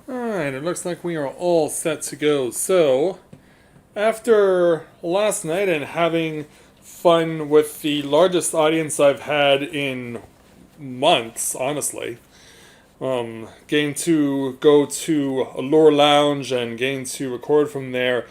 Alright, it looks like we are all set to go. So, after last night and having fun with the largest audience I've had in months, honestly, getting to go to a lore lounge and getting to record from there,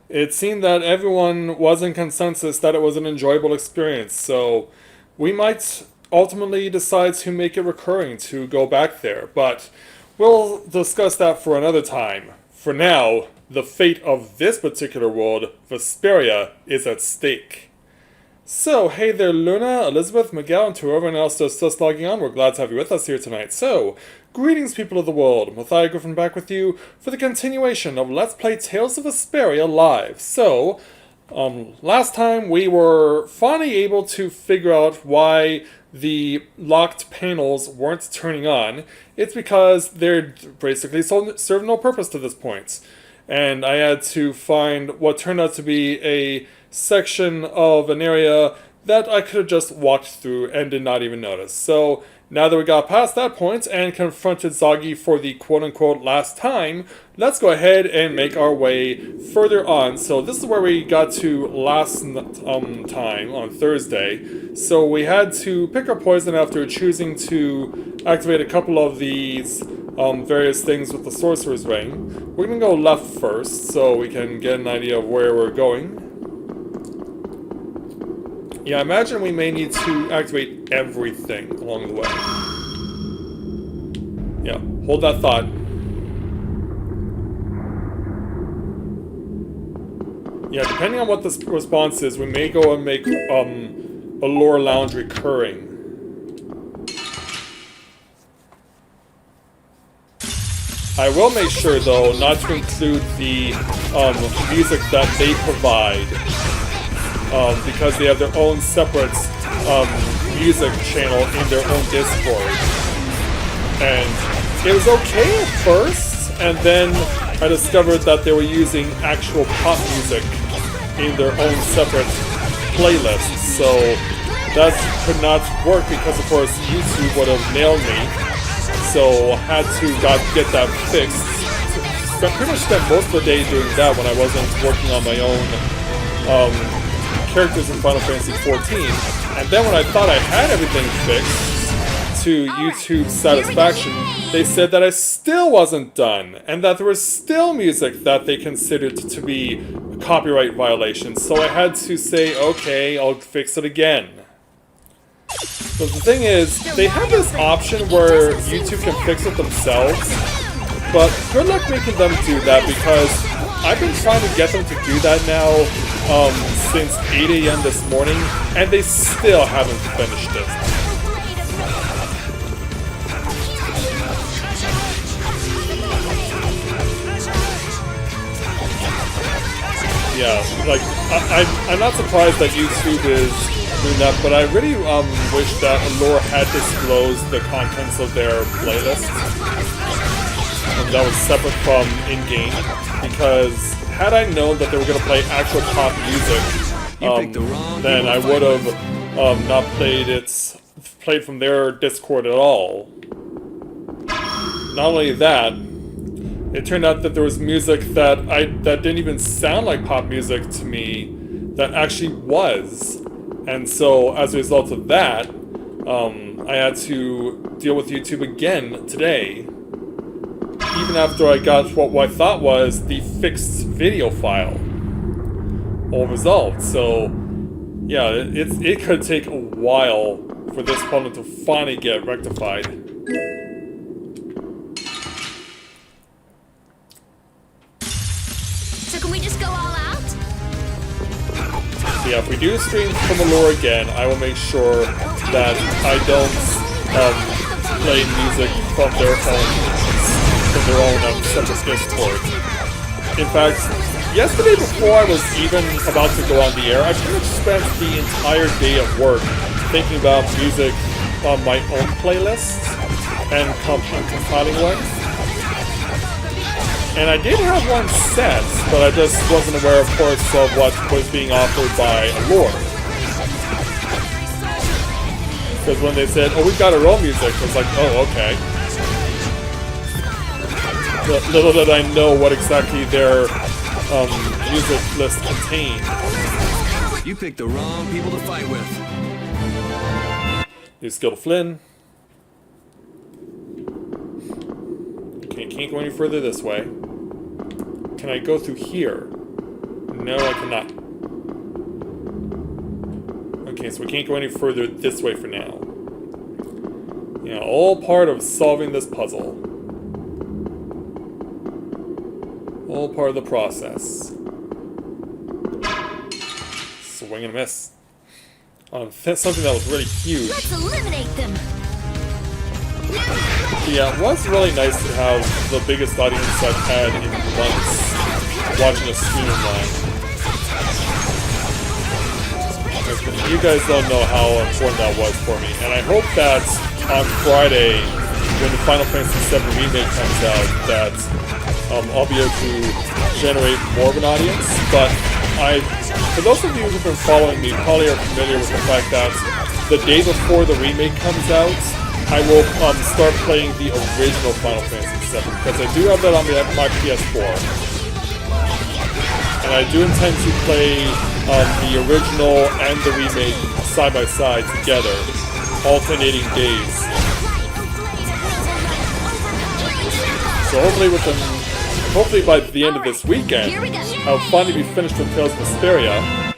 it seemed that everyone was in consensus that it was an enjoyable experience. So we might ultimately decide to make it recurring to go back there, but we'll discuss that for another time. For now, the fate of this particular world, Vesperia, is at stake. So, hey there, Luna, Elizabeth, Miguel, and to everyone else that's just logging on, we're glad to have you with us here tonight. So, greetings, people of the world. Matthias Griffin back with you for the continuation of Let's Play Tales of Vesperia Live. So, last time we were finally able to figure out why the locked panels weren't turning on. It's because they're basically serve no purpose to this point. And I had to find what turned out to be a section of an area that I could have just walked through and did not even notice. So now that we got past that point and confronted Zoggy for the quote-unquote last time, let's go ahead and make our way further on. So this is where we got to last time on Thursday. So we had to pick our poison after choosing to activate a couple of these various things with the Sorcerer's Ring. We're going to go left first so we can get an idea of where we're going. Yeah, I imagine we may need to activate everything along the way. Yeah, hold that thought. Yeah, depending on what the response is, we may go and make a lore lounge recurring. I will make sure, though, not to include the music that they provide. Because they have their own separate music channel in their own Discord. And it was okay at first, and then I discovered that they were using actual pop music in their own separate playlists. So that could not work because, of course, YouTube would have nailed me. So I had to get that fixed. I pretty much spent most of the day doing that when I wasn't working on my own characters in Final Fantasy XIV, and then when I thought I had everything fixed to YouTube's satisfaction, they said that I still wasn't done, and that there was still music that they considered to be copyright violations, so I had to say, okay, I'll fix it again. But the thing is, they have this option where YouTube can fix it themselves, but good luck making them do that, because I've been trying to get them to do that now since 8 a.m. this morning, and they still haven't finished it. Yeah, like, I'm not surprised that YouTube is doing that, but I really wish that Allure had disclosed the contents of their playlist. And that was separate from in-game, because had I known that they were going to play actual pop music, then I would have not played from their Discord at all. Not only that, it turned out that there was music that didn't even sound like pop music to me, that actually was. And so, as a result of that, I had to deal with YouTube again today, even after I got what I thought was the fixed video file all resolved. So, yeah, it could take a while for this problem to finally get rectified. So can we just go all out? Yeah, if we do stream from Allure again, I will make sure that I don't play music from their own separate Discord. In fact, yesterday before I was even about to go on the air, I pretty much spent the entire day at work thinking about music on my own playlists and compiling one. And I did have one set, but I just wasn't aware, of course, of what was being offered by Allure. Because when they said, oh, we've got our own music, I was like, oh, okay. Little did I know what exactly their music list contained. You picked the wrong people to fight with. New skill to Flynn. can't go any further this way. Can I go through here? No, I cannot. Okay, so we can't go any further this way for now. Yeah, all part of solving this puzzle. All part of the process. Swing and a miss. On something that was really huge. Let's eliminate them. Yeah, it was really nice to have the biggest audience I've had in months watching a stream of mine. You guys don't know how important that was for me, and I hope that on Friday, when the Final Fantasy VII Remake comes out, that I'll be able to generate more of an audience. But for those of you who've been following me, probably are familiar with the fact that the day before the remake comes out, I will start playing the original Final Fantasy VII, because I do have that on my PS4. And I do intend to play the original and the remake side by side together, alternating days. So hopefully by the end of this weekend, I'll finally be finished with Tales of Vesperia.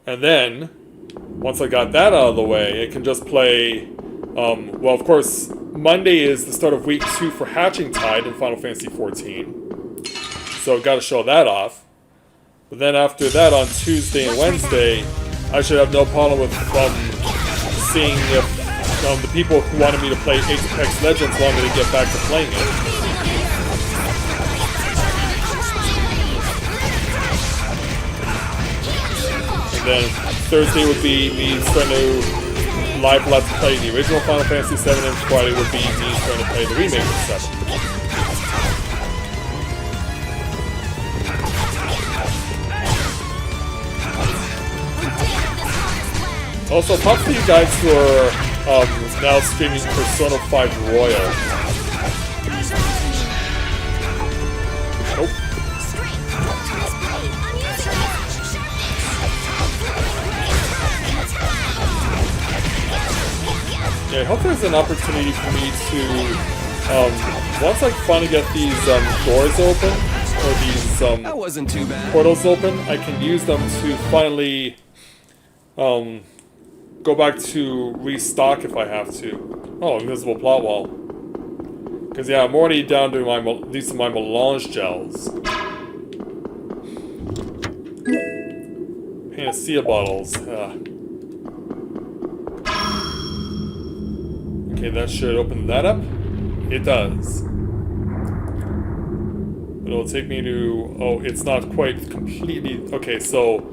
And then, once I got that out of the way, I can just play, well, of course, Monday is the start of week 2 for Hatching Tide in Final Fantasy XIV. So I've got to show that off. But then after that, on Tuesday and Wednesday, I should have no problem with seeing if the people who wanted me to play Apex Legends want me to get back to playing it. And then Thursday would be me starting to live let's play the original Final Fantasy VII, and Friday would be me starting to play the remake of 7. Also, props to you guys who are now streaming Persona 5 Royal. Nope. Yeah, I hope there's an opportunity for me to, once I finally get these doors open, or these That wasn't too bad. portals open, I can use them to finally go back to restock if I have to. Oh, invisible plot wall. Because yeah, I'm already down to these are my melange gels. Panacea bottles. Okay, that should open that up. It does. But it'll take me to... Oh, it's not quite completely... Okay, so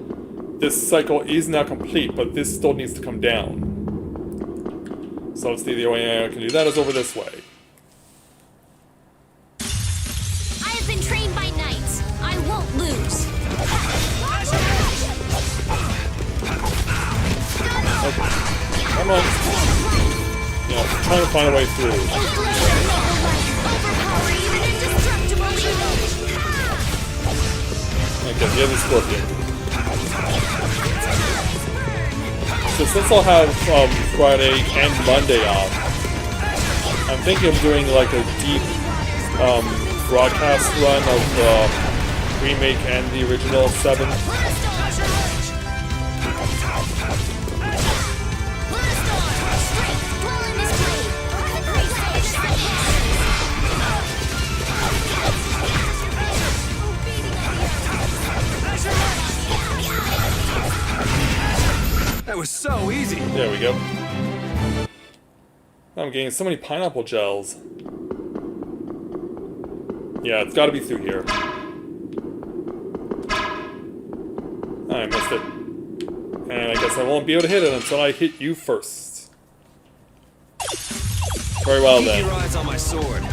this cycle is now complete, but this still needs to come down. So let's see, the only way I can do that is over this way. I have been trained by knights. I won't lose. Okay. Come on. Yeah, I'm trying to find a way through. Okay, the other scorpion. So since I'll have Friday and Monday off, I'm thinking of doing like a deep broadcast run of the remake and the original 7. That was so easy. There we go. I'm getting so many pineapple gels. Yeah, it's gotta be through here. I missed it. And I guess I won't be able to hit it until I hit you first. Very well Keep then. your eyes on my sword.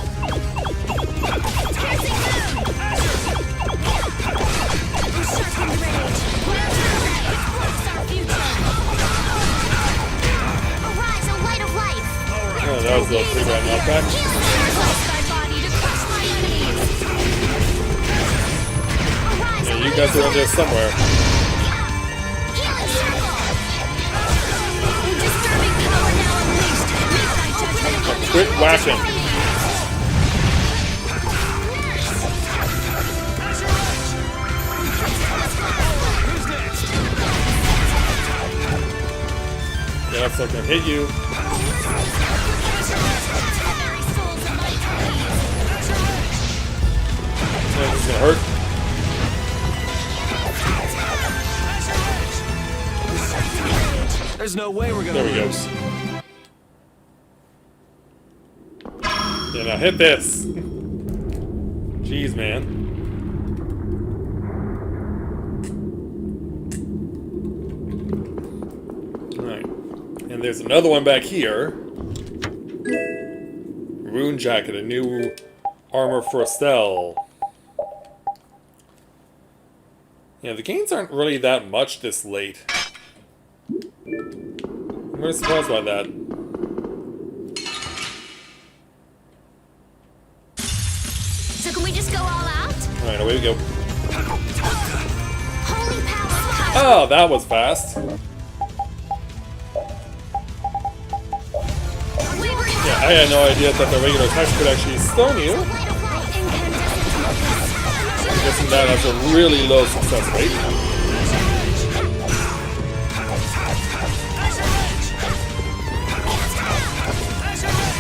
Oh, that was a pretty bad knockback. Yeah, you guys are in there somewhere. Quit whacking. so I can hit you. Yeah, this is gonna hurt. There's no way we're gonna There we go. lose. Yeah, now hit this. Jeez, man. Alright. And there's another one back here. Rune Jacket, a new armor for Estelle. Yeah, the gains aren't really that much this late. I'm really surprised by that. So can we just go all out? Alright, away we go. Holy power! Oh, that was fast. Yeah, I had no idea that the regular attacks could actually stun you. I'm guessing that has a really low success rate.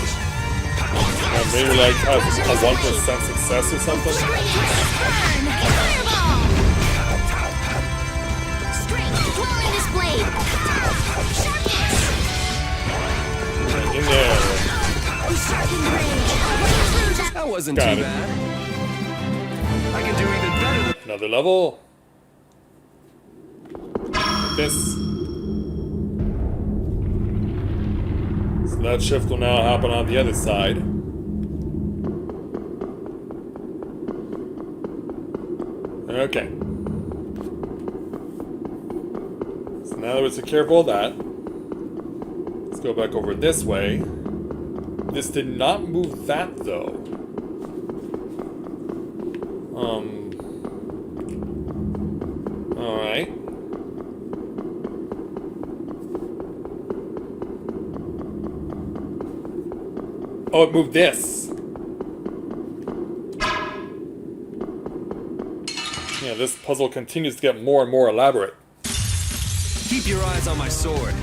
Yeah, maybe like has a 1% success or something. In there. That wasn't Got too it. bad. I can do even better than Another level. This. So that shift will now happen on the other side. Okay. So now that we're careful of that, let's go back over this way. This did not move that though. Alright. Oh, it moved this. Yeah, this puzzle continues to get more and more elaborate. keep your eyes on my sword.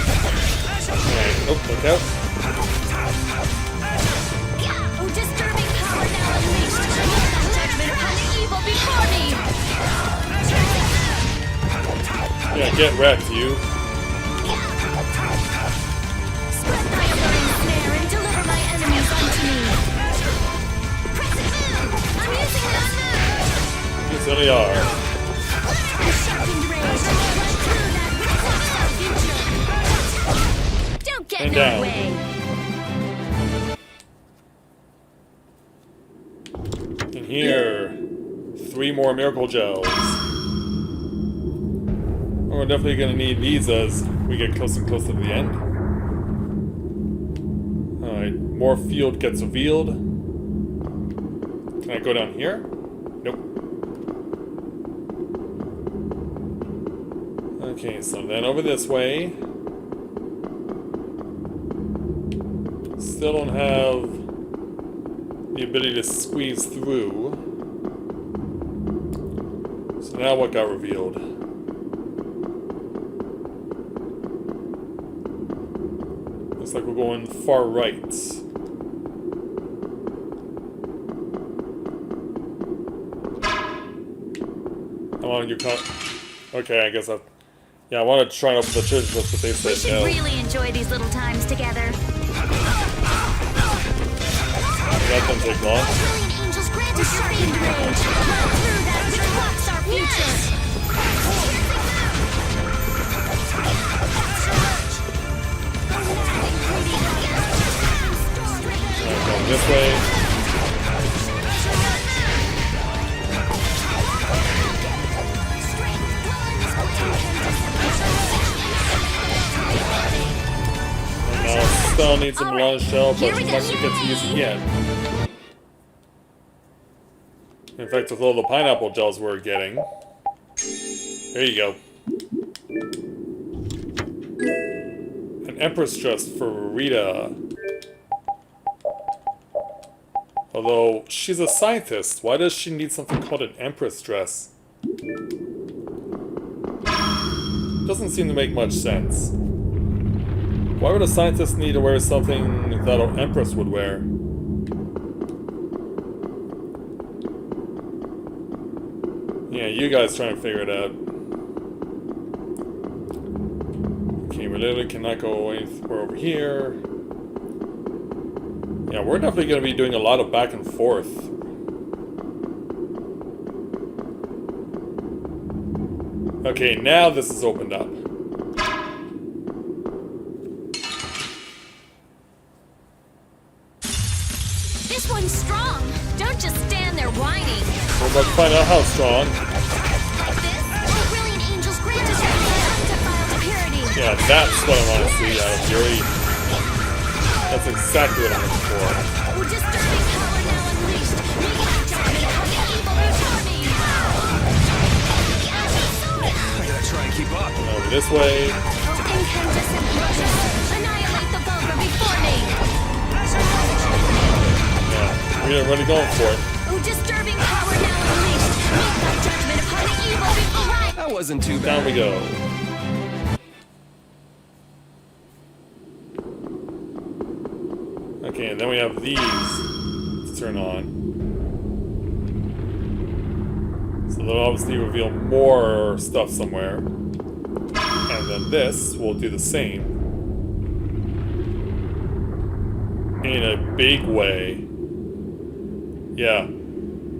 Alright, oh, look out. Disturbing power now unleashed. Judgment upon the evil before me. Yeah, get wrecked, you. Spread thy alluring snare and deliver my enemies unto me. Present move. I'm using this move. You certainly are. Sharpened rage. Run through that which blocks our future. Don't get in And our down. way. And here, 3 more miracle gels. We're definitely gonna need these as we get closer and closer to the end. Alright, more field gets revealed. Can I go down here? Nope. Okay, so then over this way. Still don't have the ability to squeeze through. So now what got revealed? Looks like we're going far right. I want to get okay, I guess I... Yeah, I want to try and open the treasure chest, but they We said should no. really enjoy these little times together. That doesn't take long. Brilliant angels grant us your aid. Run through that which blocks our future. Alright, going this way. And now still need some Alright, launch shell, but here we it's go. not gonna get to use it yet. In fact, with all the pineapple gels we're getting. There you go. An Empress dress for Rita. Although, she's a scientist. Why does she need something called an Empress dress? Doesn't seem to make much sense. Why would a scientist need to wear something that an Empress would wear? Yeah, you guys try and figure it out. Okay, we literally cannot go anywhere over here. Yeah, we're definitely going to be doing a lot of back and forth. Okay, now this is opened up. This one's strong. Don't just stand there whining. We're about to find out how strong. This, oh brilliant angels, grant us your undefiled purity. Yeah, that's what I want to see out of Yuri. That's exactly what I'm looking for. Oh, disturbing power now unleashed. Make my judgment upon the evil before me. I gotta try and keep up. Over this way. Oh, incandescent roses, annihilate the vulgar before me. Yeah, we're really going for it. Oh, disturbing power now unleashed. Make my judgment upon the evil before I... That wasn't too Down bad. we go. Okay, and then we have these to turn on. So they'll obviously reveal more stuff somewhere. And then this will do the same. In a big way. Yeah.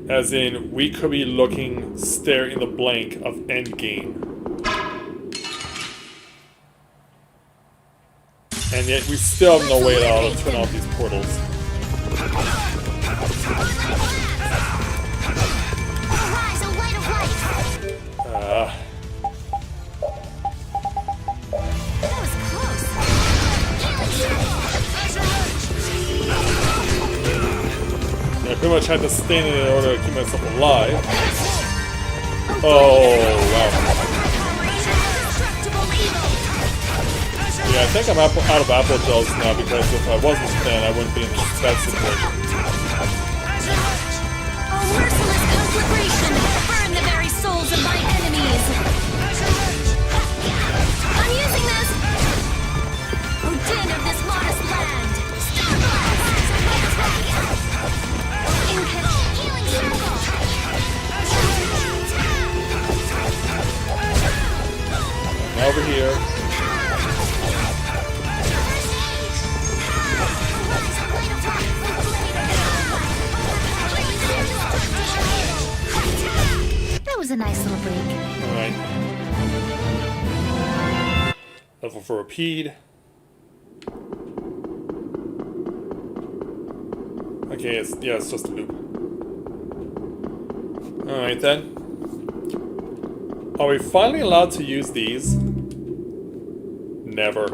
As in, we could be looking, staring in the blank of Endgame. And yet we still have no way at all to turn off these portals. Arise, O light of light. That was close. I pretty much had to stand in order to keep myself alive. Oh, wow. Yeah, I think I'm out of apple gels now because if I wasn't then I wouldn't be in this bad situation. Oh, merciless conflagration! Burn the very souls of my enemies! I'm using this! Oh, din of this modest land! Star blast! Healing circle! Now over here. That was a nice little break. Alright. Level for Rapide. Okay, it's just a loop. Alright then. Are we finally allowed to use these? Never.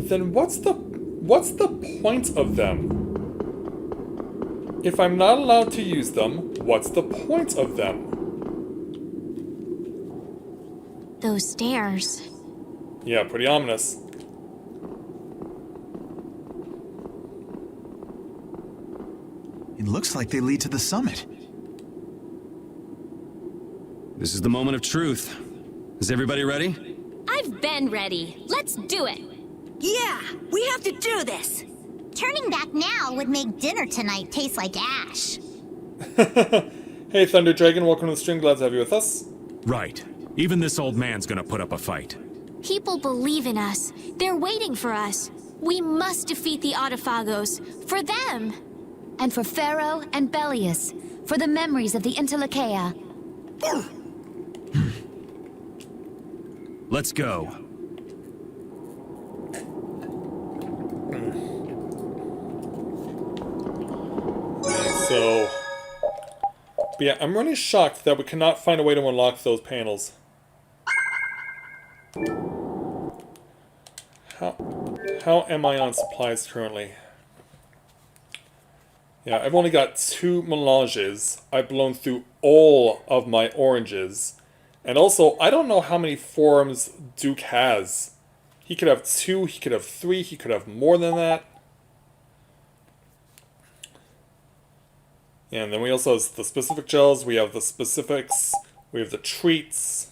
Then what's the point of them? If I'm not allowed to use them, what's the point of them? Those stairs. Yeah, pretty ominous. It looks like they lead to the summit. This is the moment of truth. Is everybody ready? I've been ready. Let's do it. Yeah, we have to do this. Turning back now would make dinner tonight taste like ash. Hey, Thunder Dragon, welcome to the stream. Glad to have you with us. Right. Even this old man's gonna put up a fight. People believe in us. They're waiting for us. We must defeat the Autophagos. For them. And for Pharaoh and Belius, for the memories of the Interlakeia. Let's go. So, but yeah, I'm really shocked that we cannot find a way to unlock those panels. How am I on supplies currently? Yeah, I've only got 2 melanges. I've blown through all of my oranges. And also, I don't know how many forms Duke has. He could have 2, he could have 3, he could have more than that. And then we also have the specific gels, we have the specifics, we have the treats.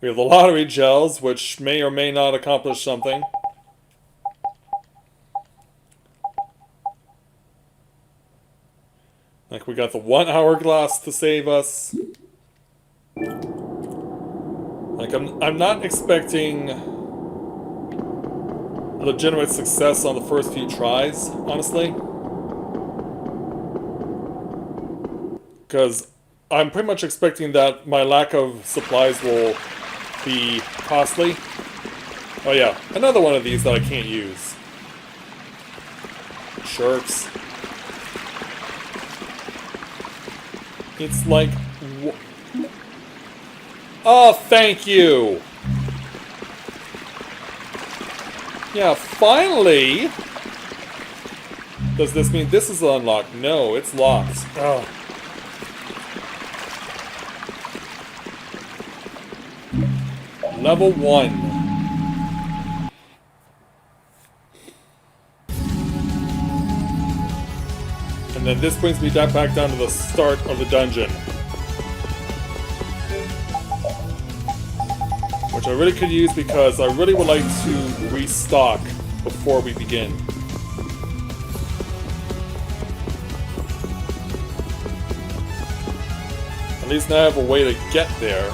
We have the lottery gels, which may or may not accomplish something. Like, we got the 1 hourglass to save us. Like, I'm not expecting legitimate success on the first few tries, honestly. Because I'm pretty much expecting that my lack of supplies will be costly. Oh yeah, another one of these that I can't use. Jerks. It's like... Oh, thank you! Yeah, finally! Does this mean this is unlocked? No, it's locked. Oh. Level 1. And then this brings me back down to the start of the dungeon. Which I really could use because I really would like to restock before we begin. At least now I have a way to get there.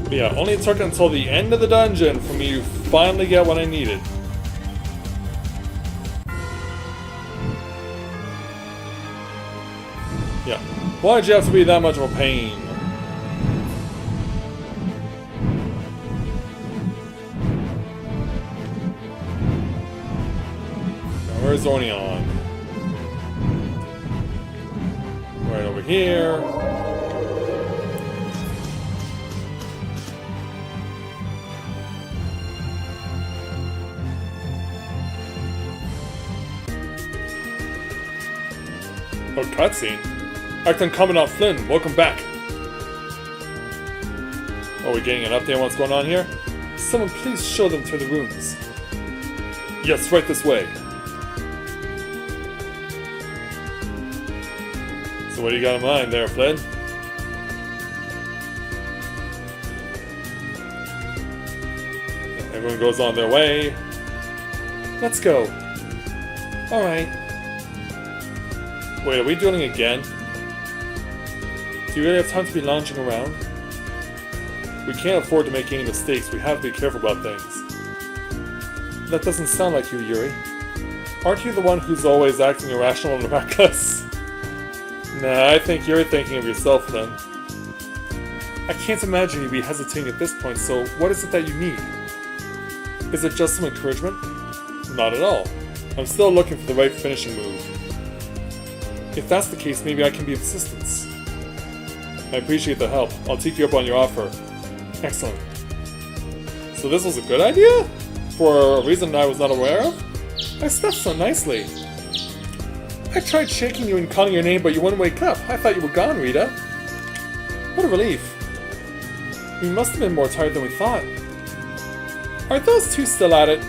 But yeah, only it took until the end of the dungeon for me to finally get what I needed. Yeah. Why'd you have to be that much of a pain? Now, where's Orneon? Right over here. Oh, cutscene. Acting Commandant Flynn, welcome back. Are we getting an update on what's going on here? Someone please show them through the rooms. Yes, right this way. So what do you got in mind there, Flynn? Everyone goes on their way. Let's go. Alright. Wait, are we doing it again? Do you really have time to be lounging around? We can't afford to make any mistakes. We have to be careful about things. That doesn't sound like you, Yuri. Aren't you the one who's always acting irrational and reckless? Nah, I think you're thinking of yourself, then. I can't imagine you'd be hesitating at this point, so what is it that you need? Is it just some encouragement? Not at all. I'm still looking for the right finishing move. If that's the case, maybe I can be of assistance. I appreciate the help. I'll take you up on your offer. Excellent. So this was a good idea? For a reason I was not aware of? I slept so nicely. I tried shaking you and calling your name, but you wouldn't wake up. I thought you were gone, Rita. What a relief. We must have been more tired than we thought. Are those two still at it?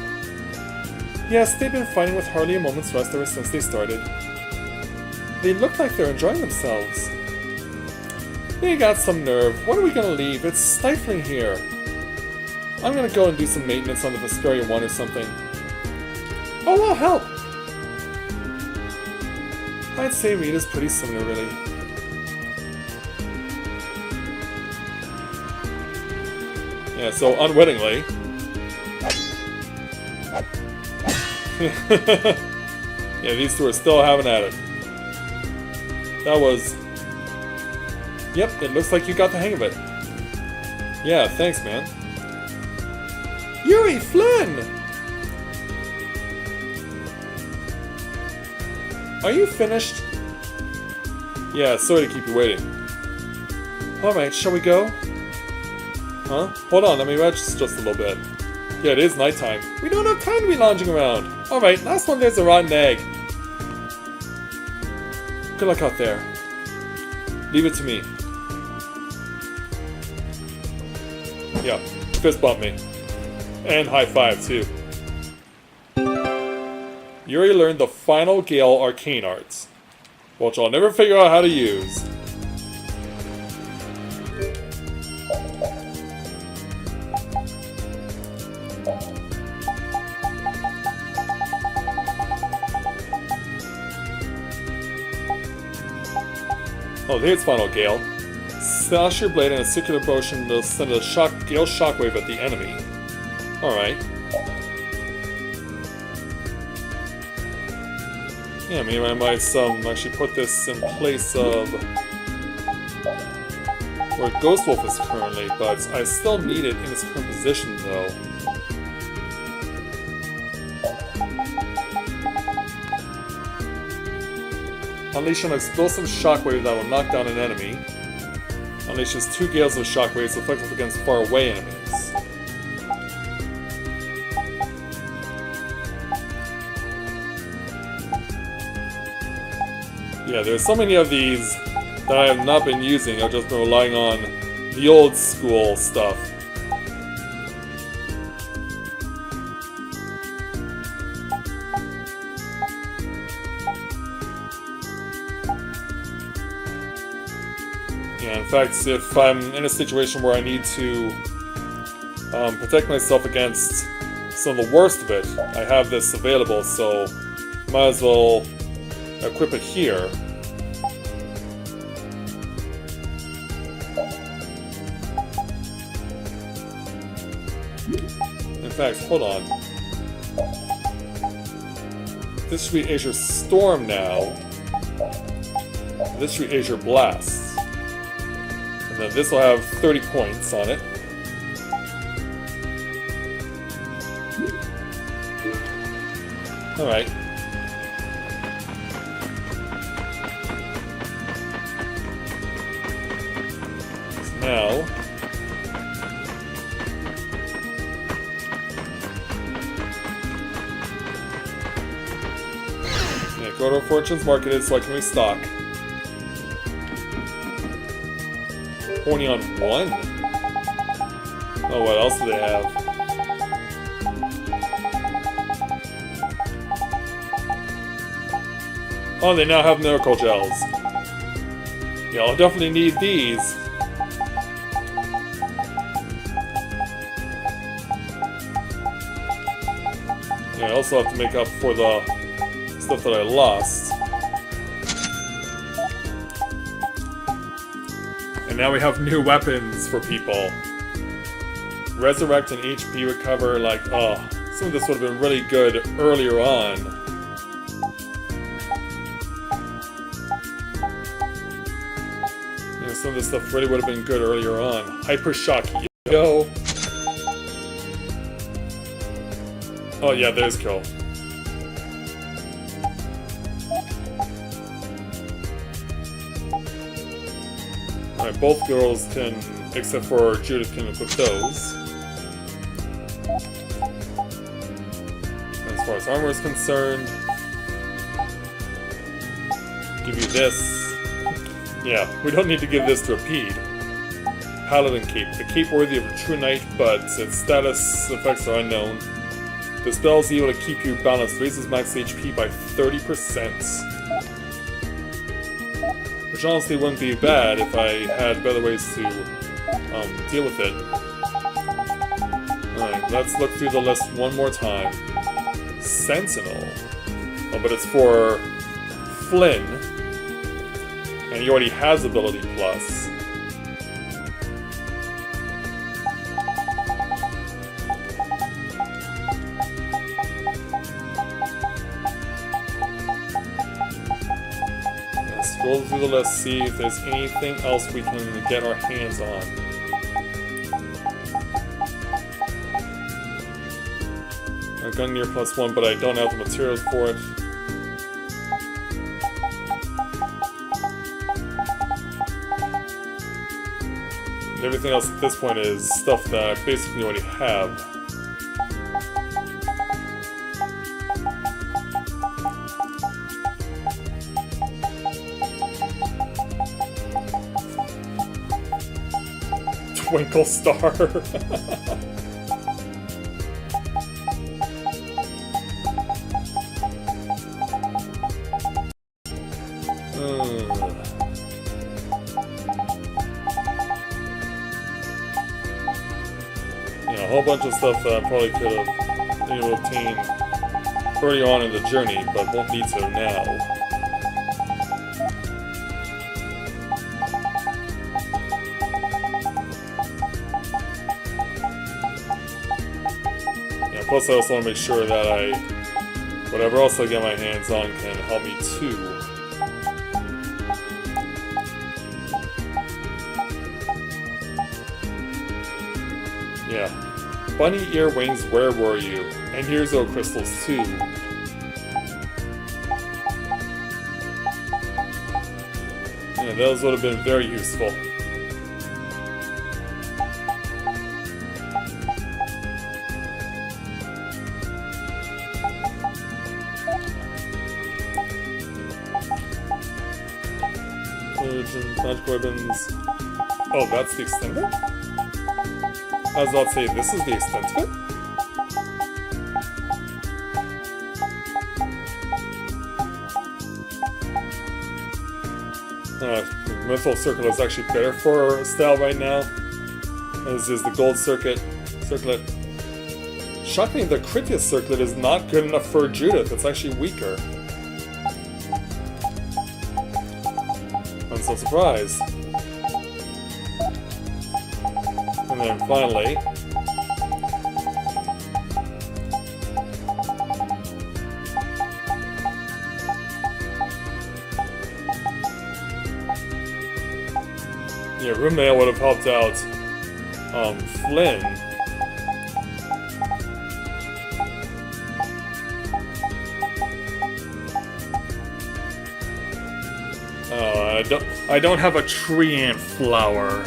Yes, they've been fighting with hardly a moment's rest ever since they started. They look like they're enjoying themselves. They got some nerve. When are we gonna leave? It's stifling here. I'm gonna go and do some maintenance on the Vesperia 1 or something. Oh, I'll help! I'd say Rita's pretty similar, really. Yeah, so unwittingly... yeah, these two are still having at it. That was... Yep, it looks like you got the hang of it. Yeah, thanks, man. Yuri, Flynn! Are you finished? Yeah, sorry to keep you waiting. Alright, shall we go? Huh? Hold on, let me rest just a little bit. Yeah, it is nighttime. We don't have time to be lounging around. Alright, last one there's a rotten egg. Good luck out there. Leave it to me. Yeah, fist bump me. And high five, too. You already learned the final Gale Arcane Arts, which I'll never figure out how to use. Oh, here's Final Gale. Slash your blade in a circular motion to send a Gale shockwave at the enemy. Alright. Yeah, maybe I might actually put this in place of where Ghost Wolf is currently, but I still need it in its current position though. Unleash an explosive shockwave that will knock down an enemy. Unleashes 2 gales of shockwaves effective against far away enemies. Yeah, there's so many of these that I have not been using. I've just been relying on the old school stuff. Yeah, in fact, if I'm in a situation where I need to protect myself against some of the worst of it, I have this available, so might as well equip it here. In fact, hold on. This should be Azure Storm now. This should be Azure Blast. And then this will have 30 points on it. Alright. So now... yeah, go to Fortune's Market so I can restock. Only on 1? Oh, what else do they have? Oh, they now have miracle gels. Yeah, I'll definitely need these. Yeah, I also have to make up for the stuff that I lost. And now we have new weapons for people. Resurrect and HP recover, like, oh, some of this would have been really good earlier on. Some of this stuff really would have been good earlier on. Hyper Shock, yo. Oh yeah, there's Kill. Alright, both girls can, except for Judith, can equip those. As far as armor is concerned, give you this. Yeah, we don't need to give this to a Pede. Paladin Cape. A cape worthy of a true knight, but its status effects are unknown. The spell is able to keep you balanced, raises max HP by 30%. Which honestly wouldn't be bad if I had better ways to deal with it. Alright, let's look through the list one more time. Sentinel. Oh, but it's for Flynn. And he already has ability plus. Let's scroll through the list, see if there's anything else we can get our hands on. A Gungnir +1, but I don't have the materials for it. Everything else at this point is stuff that I basically already have. Twinkle Star. Yeah, a whole bunch of stuff that I probably could have been able to obtain early on in the journey, but won't need to now. Yeah, plus I also want to make sure that whatever else I get my hands on can help me too. Yeah. Bunny ear wings, where were you? And here's O crystals too. Yeah, those would have been very useful. Magic weapons. Oh, that's the extent of it? I was about to say, this is the extent of it? Mythal Circle is actually better for style right now, as is the Gold Circuit. Circlet. Shockingly, the Critias Circlet is not good enough for Judith. It's actually weaker. I'm so surprised. And then finally, yeah, Room Mail would have helped out Flynn. I don't have a tree ant flower.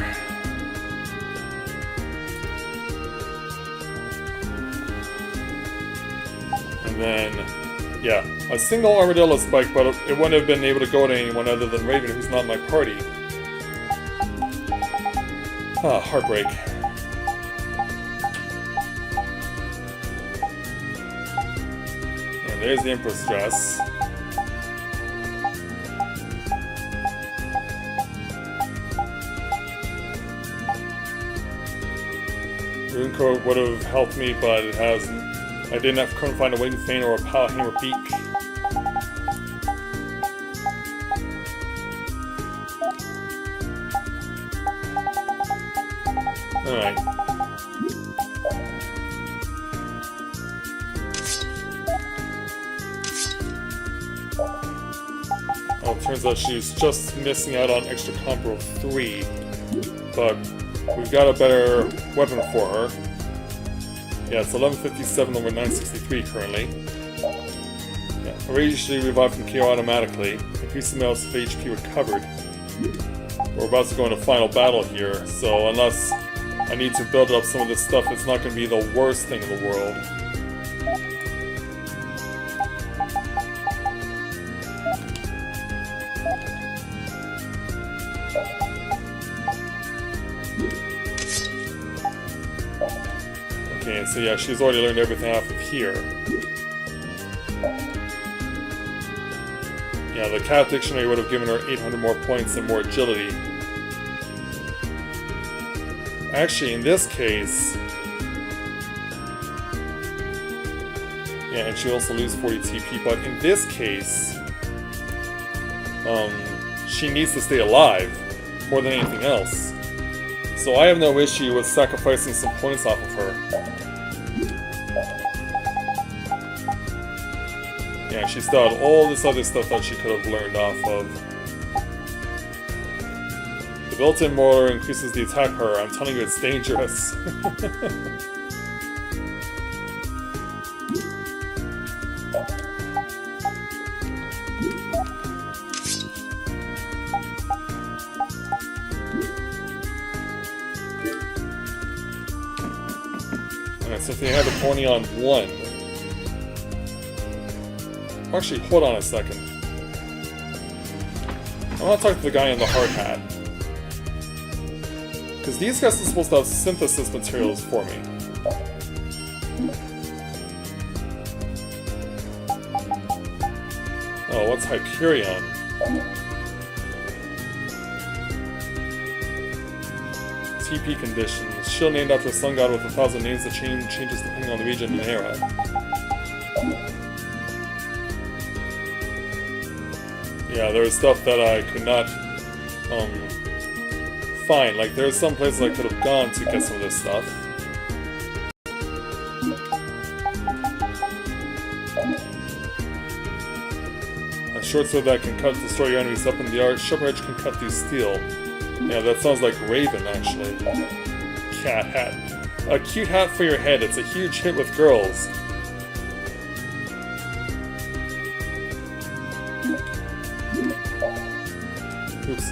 And then, yeah, a single armadillo spike, but it wouldn't have been able to go to anyone other than Raven, who's not in my party. Ah, heartbreak. And there's the Empress dress. Runecoat would have helped me, but it hasn't. I couldn't find a wing feint or a power hammer beak. Alright. Oh, turns out she's just missing out on extra combo of 3. But we've got a better weapon for her. Yeah, it's 1157 over 963 currently. Yeah, courageously revived from KO automatically. Increase the amounts of HP recovered. We're about to go into final battle here, so unless I need to build up some of this stuff, it's not going to be the worst thing in the world. Okay, so yeah, she's already learned everything off of here. Yeah, the Cat Dictionary would have given her 800 more points and more agility. Actually, in this case... Yeah, and she also loses 40 TP, but in this case... she needs to stay alive, more than anything else. So I have no issue with sacrificing some points off of her. Yeah, she still had all this other stuff that she could have learned off of. The built-in mortar increases the attack power. I'm telling you, it's dangerous. Alright, so if they have a pony on 1... Actually, hold on a second. I want to talk to the guy in the hard hat. Because these guys are supposed to have synthesis materials for me. Oh, what's Hyperion? TP conditions. Shield named after a sun god with 1,000 names that changes depending on the region and era. Yeah, there was stuff that I could not find. Like, there's some places I could have gone to get some of this stuff. A short sword that can destroy your enemies up in the air. Sharp edge can cut through steel. Yeah, that sounds like Raven, actually. Cat hat. A cute hat for your head. It's a huge hit with girls. Oops.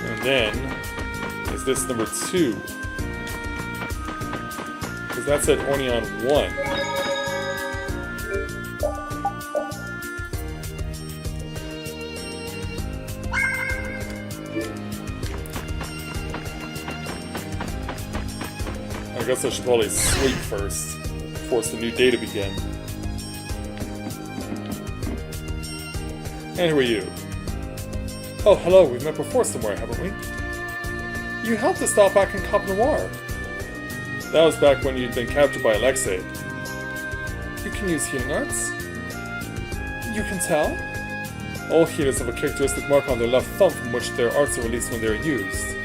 And then, is this number 2? Because that said Orneon 1. I guess I should probably sleep first, force the new day to begin. And who are you? Oh, hello, we've met before somewhere, haven't we? You helped us out back in Cap Noir. That was back when you'd been captured by Alexei. You can use healing arts? You can tell? All healers have a characteristic mark on their left thumb from which their arts are released when they are used.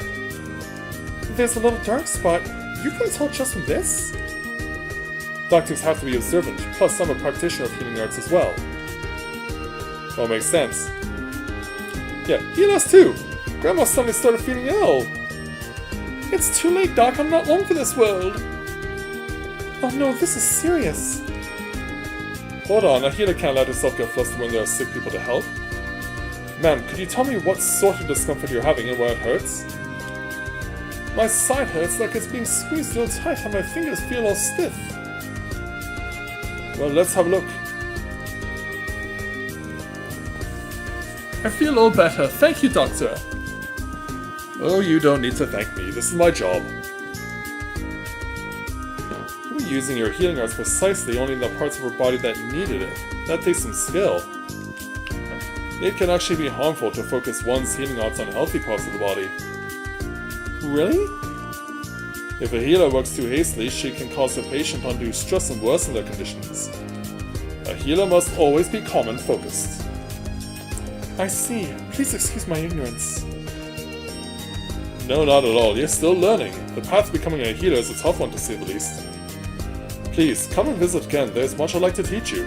There's a little dark spot. You can tell just from this? Doctors have to be observant, plus I'm a practitioner of healing arts as well. Well, makes sense. Yeah, heal us too! Grandma suddenly started feeling ill! It's too late, Doc, I'm not long for this world! Oh no, this is serious! Hold on, a healer can't let herself get flustered when there are sick people to help. Ma'am, could you tell me what sort of discomfort you're having and where it hurts? My side hurts like it's being squeezed real tight and my fingers feel all stiff. Well, let's have a look. I feel all better. Thank you, Doctor. Oh, you don't need to thank me. This is my job. You were using your healing arts precisely only in the parts of her body that needed it. That takes some skill. It can actually be harmful to focus one's healing arts on healthy parts of the body. Really? If a healer works too hastily, she can cause the patient undue stress and worsen their conditions. A healer must always be calm and focused. I see. Please excuse my ignorance. No, not at all. You're still learning. The path to becoming a healer is a tough one, to say the least. Please, come and visit again. There's much I'd like to teach you.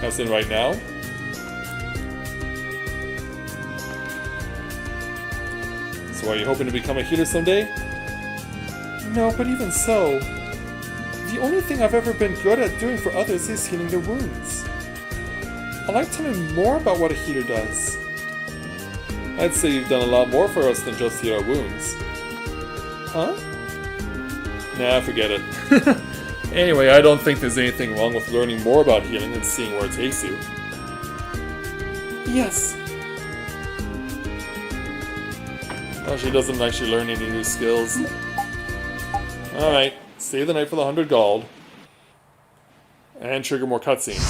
As in right now? So are you hoping to become a healer someday? No, but even so, the only thing I've ever been good at doing for others is healing their wounds. I'd like to learn more about what a healer does. I'd say you've done a lot more for us than just heal our wounds. Huh? Nah, forget it. Anyway, I don't think there's anything wrong with learning more about healing and seeing where it takes you. Yes. Oh, she doesn't actually learn any new skills. Alright, save the night for the 100 gold. And trigger more cutscenes.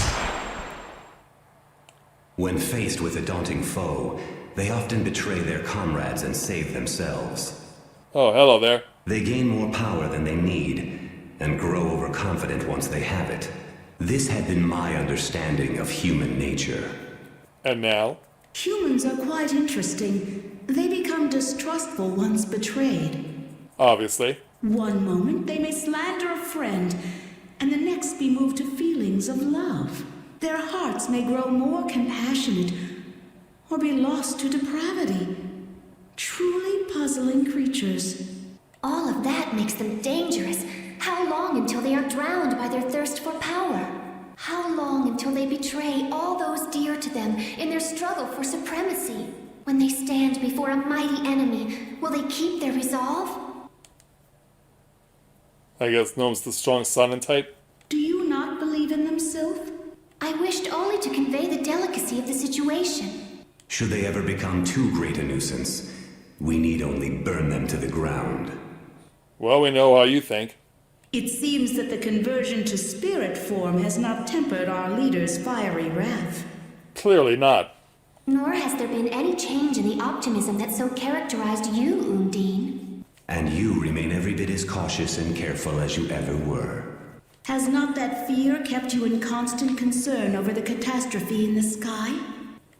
When faced with a daunting foe, they often betray their comrades and save themselves. Oh, hello there. They gain more power than they need, and grow overconfident once they have it. This had been my understanding of human nature. And now? Humans are quite interesting. They become distrustful once betrayed. Obviously. One moment they may slander a friend, and the next be moved to feelings of love. Their hearts may grow more compassionate, or be lost to depravity. Truly puzzling creatures. All of that makes them dangerous. How long until they are drowned by their thirst for power? How long until they betray all those dear to them in their struggle for supremacy? When they stand before a mighty enemy, will they keep their resolve? I guess Gnome's the strong silent type. Do you not believe in them, Sylph? I wished only to convey the delicacy of the situation. Should they ever become too great a nuisance, we need only burn them to the ground. Well, we know how you think. It seems that the conversion to spirit form has not tempered our leader's fiery wrath. Clearly not. Nor has there been any change in the optimism that so characterized you, Undine. And you remain every bit as cautious and careful as you ever were. Has not that fear kept you in constant concern over the catastrophe in the sky?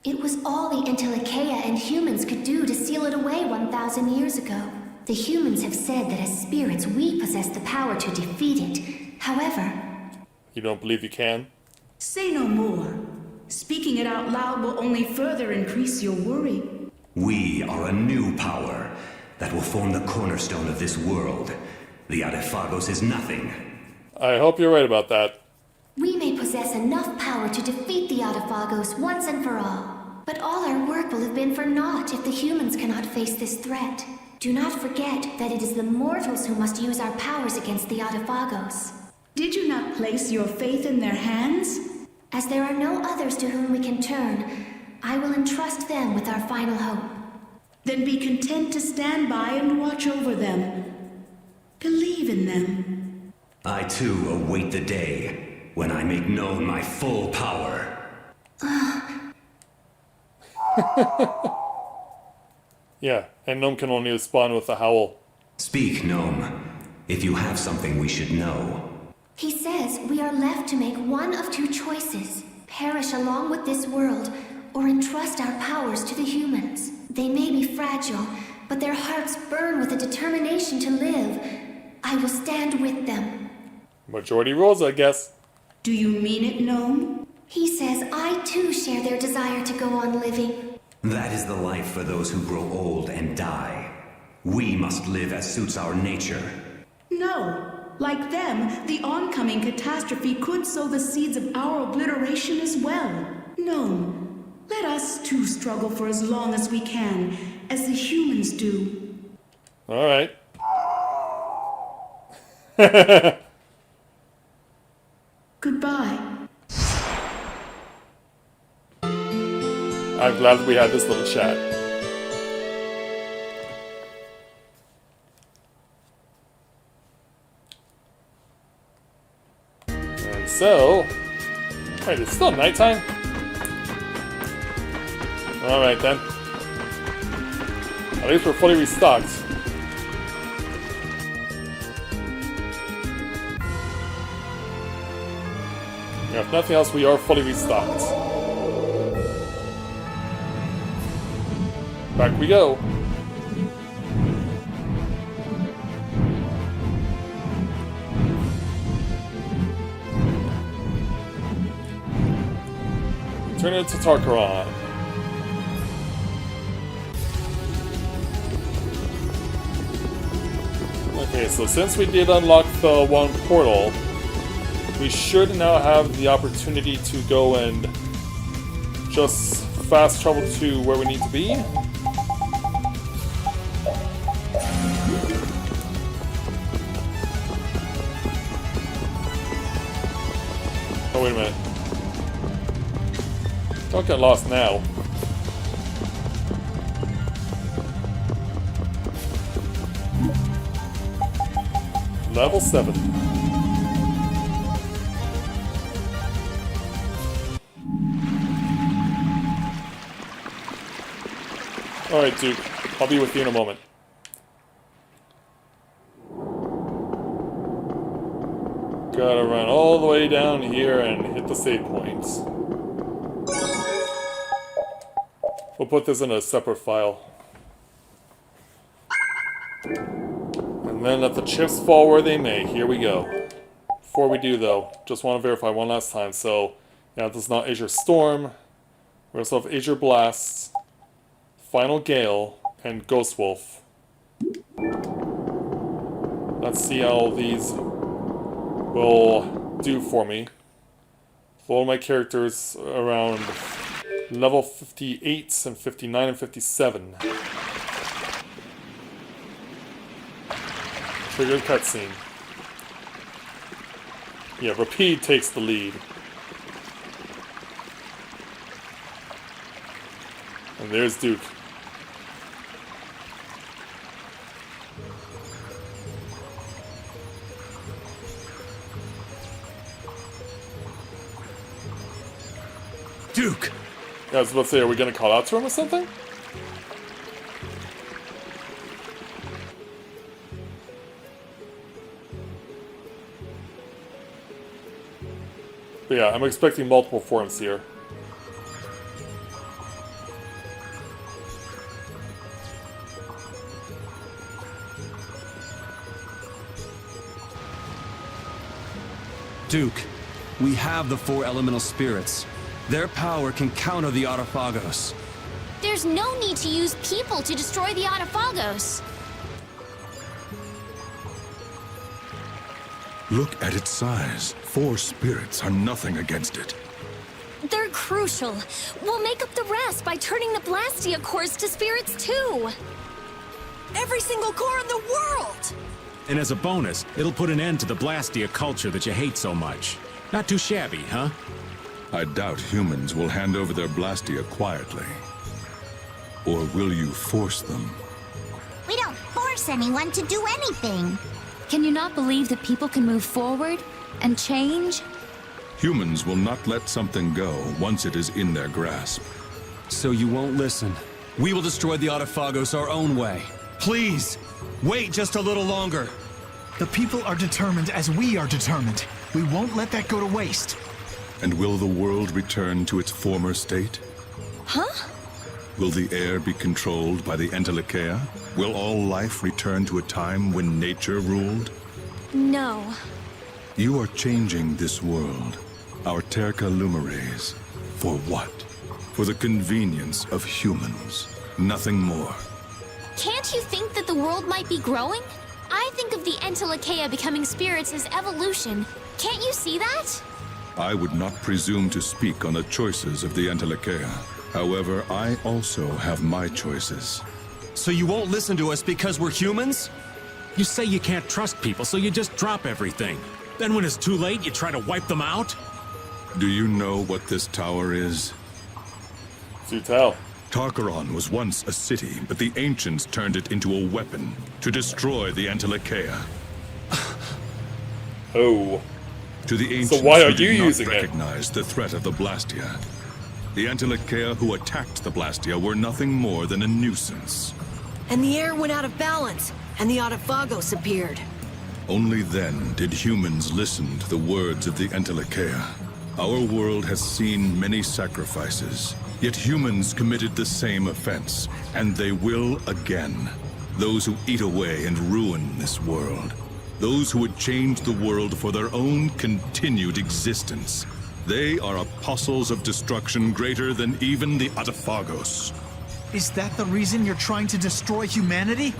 It was all the Intellikeia and humans could do to seal it away 1,000 years ago. The humans have said that as spirits we possess the power to defeat it. However... You don't believe you can? Say no more. Speaking it out loud will only further increase your worry. We are a new power that will form the cornerstone of this world. The Adephagos is nothing. I hope you're right about that. We may possess enough power to defeat the Adephagos once and for all. But all our work will have been for naught if the humans cannot face this threat. Do not forget that it is the mortals who must use our powers against the Adephagos. Did you not place your faith in their hands? As there are no others to whom we can turn, I will entrust them with our final hope. Then be content to stand by and watch over them. Believe in them. I too await the day when I make known my full power. Yeah, and Gnome can only respond with a howl. Speak, Gnome, if you have something we should know. He says we are left to make one of two choices. Perish along with this world, or entrust our powers to the humans. They may be fragile, but their hearts burn with a determination to live. I will stand with them. Majority rules, I guess. Do you mean it, Gnome? He says I too share their desire to go on living. That is the life for those who grow old and die. We must live as suits our nature. No. Like them, the oncoming catastrophe could sow the seeds of our obliteration as well. Gnome, let us too struggle for as long as we can, as the humans do. Alright. Goodbye. I'm glad we had this little chat. And so... Wait, it's still nighttime? Alright then. At least we're fully restocked. Yeah, if nothing else, we are fully restocked. Back we go. Turn it to Tarkaron. Okay, so since we did unlock the one portal, we should now have the opportunity to go and just fast travel to where we need to be. Oh, wait a minute. Don't get lost now. Level 7. Alright, Duke. I'll be with you in a moment. Gotta run all the way down here and hit the save points. We'll put this in a separate file. And then let the chips fall where they may. Here we go. Before we do though, just want to verify one last time. So, yeah, this is not Azure Storm. We also have Azure Blast, Final Gale, and Ghost Wolf. Let's see how these will do for me. All my characters around level 58 and 59 and 57. Triggered cutscene. Yeah, Rapide takes the lead. And there's Duke. Duke! Yeah, I was about to say, are we gonna call out to him or something? But yeah, I'm expecting multiple forms here. Duke, we have the 4 elemental spirits. Their power can counter the Autophagos. There's no need to use people to destroy the Autophagos. Look at its size. 4 spirits are nothing against it. They're crucial. We'll make up the rest by turning the Blastia cores to spirits too. Every single core in the world! And as a bonus, it'll put an end to the Blastia culture that you hate so much. Not too shabby, huh? I doubt humans will hand over their Blastia quietly. Or will you force them? We don't force anyone to do anything. Can you not believe that people can move forward and change? Humans will not let something go once it is in their grasp. So you won't listen. We will destroy the Autophagos our own way. Please, wait just a little longer. The people are determined as we are determined. We won't let that go to waste. And will the world return to its former state? Huh? Will the air be controlled by the Entelekea? Will all life return to a time when nature ruled? No. You are changing this world, our Terca Luminaries. For what? For the convenience of humans. Nothing more. Can't you think that the world might be growing? I think of the Entelekea becoming spirits as evolution. Can't you see that? I would not presume to speak on the choices of the Entelekea. However, I also have my choices. So you won't listen to us because we're humans? You say you can't trust people, so you just drop everything. Then when it's too late, you try to wipe them out? Do you know what this tower is? Do tell. Tarkaron was once a city, but the ancients turned it into a weapon to destroy the Entelekea. Oh. To the ancients, So why are who you did not using it? recognize the threat of the Blastia. The Entelekea who attacked the Blastia were nothing more than a nuisance. And the air went out of balance, and the Autophagos appeared. Only then did humans listen to the words of the Entelekea. Our world has seen many sacrifices, yet humans committed the same offense, and they will again. Those who eat away and ruin this world. Those who would change the world for their own continued existence. They are apostles of destruction greater than even the Autophagos. Is that the reason you're trying to destroy humanity?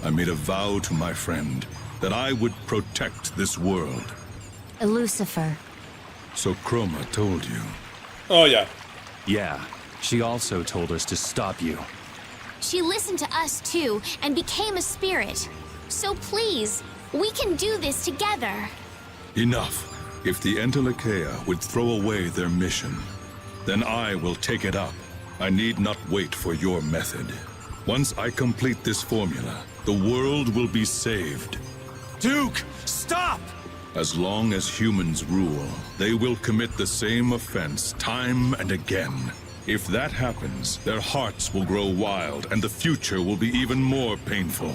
I made a vow to my friend that I would protect this world. Lucifer. So Chroma told you. Oh yeah. Yeah, she also told us to stop you. She listened to us too and became a spirit. So please, we can do this together. Enough. If the Entelekea would throw away their mission, then I will take it up. I need not wait for your method. Once I complete this formula, the world will be saved. Duke, stop! As long as humans rule, they will commit the same offense time and again. If that happens, their hearts will grow wild and the future will be even more painful.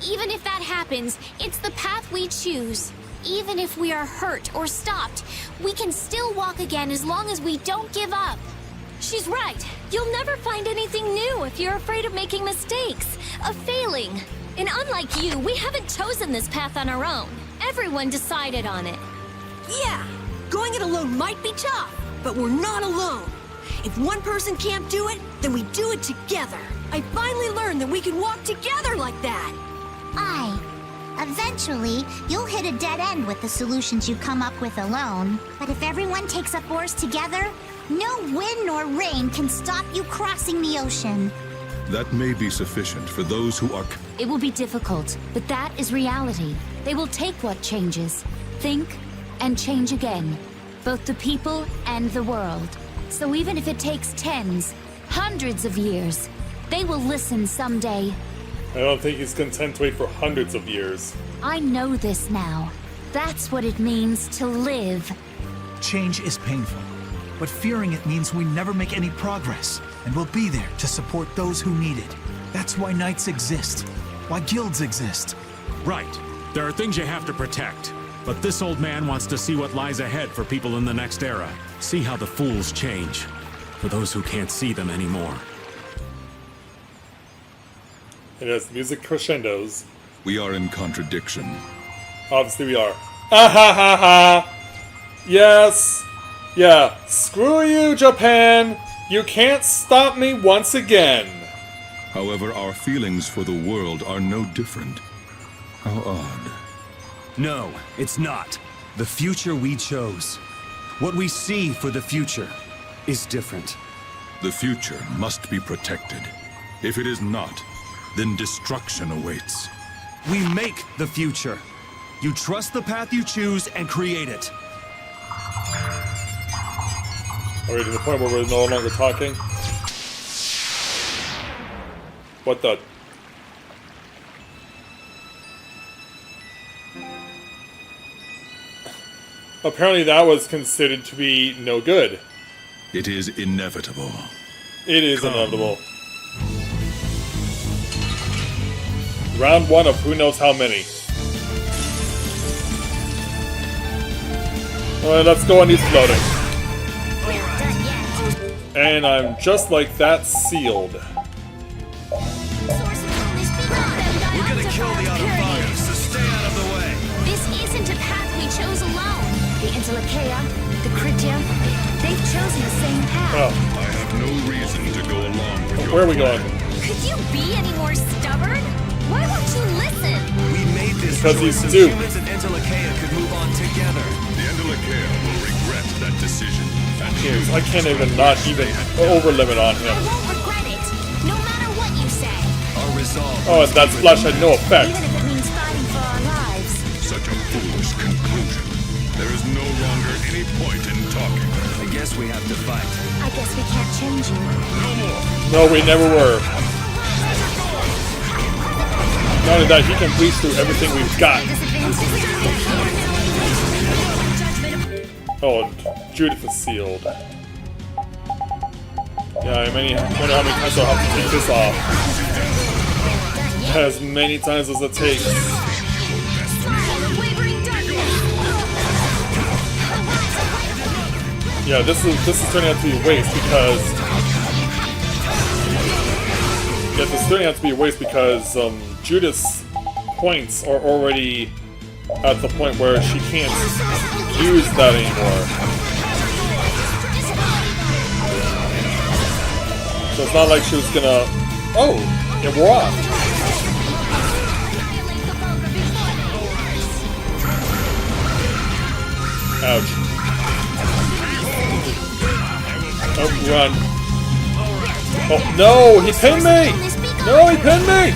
Even if that happens, it's the path we choose. Even if we are hurt or stopped, we can still walk again as long as we don't give up. She's right. You'll never find anything new if you're afraid of making mistakes, of failing. And unlike you, we haven't chosen this path on our own. Everyone decided on it. Yeah, going it alone might be tough, but we're not alone. If one person can't do it, then we do it together. I finally learned that we can walk together like that. Eventually, you'll hit a dead end with the solutions you come up with alone. But if everyone takes up oars together, no wind nor rain can stop you crossing the ocean. That may be sufficient for those who are... It will be difficult, but that is reality. They will take what changes, think, and change again. Both the people and the world. So even if it takes tens, hundreds of years, they will listen someday. I don't think he's content to wait for hundreds of years. I know this now. That's what it means to live. Change is painful, but fearing it means we never make any progress, and we'll be there to support those who need it. That's why knights exist, why guilds exist. Right. There are things you have to protect. But this old man wants to see what lies ahead for people in the next era. See how the fools change. For those who can't see them anymore. And as the music crescendos, We are in contradiction. obviously we are. Ah ha ha ha! Yes! Yeah, screw you, Japan! You can't stop me once again! However, our feelings for the world are no different. How odd. No, it's not. The future we chose. What we see for the future is different. The future must be protected. If it is not, then destruction awaits. We make the future. You trust the path you choose and create it. Are we to the point where we're no longer talking? What the? Apparently that was considered to be no good. It is inevitable. It is inevitable. Round one of who knows how many. Alright, let's go on these floating. And I'm just like that sealed. We're gonna kill the Autofagos, so stay out of the way. This isn't a path we chose alone. The Intellekea, the Critia, they've chosen the same path. Oh. I have no reason to go along with your Where are we going? Could you be any more stubborn? Why won't you listen? We made this Because choice he's so duped. humans and Intellekea could move on together. The Intellekea will regret that decision. And Jeez, I can't even not even over limit on him. I won't regret it, no matter what you say. Our resolve. Oh, and that splash had no effect. Even if it means fighting for our lives. such a foolish conclusion. There is no longer any point in talking. I guess we have to fight. I guess we can't change you. No more. No, we never were. Not only that, he can breach through everything we've got. Oh, Judith is sealed. Yeah, I wonder how many times I'll have to take this off. As many times as it takes. Yeah, this is turning out to be a waste because... Yeah, this is turning out to be a waste because Judith's points are already at the point where she can't use that anymore. So it's not like she was gonna... Oh! Yeah, we're off! Ouch. Oh, run. Oh, no! He pinned me! No, he pinned me!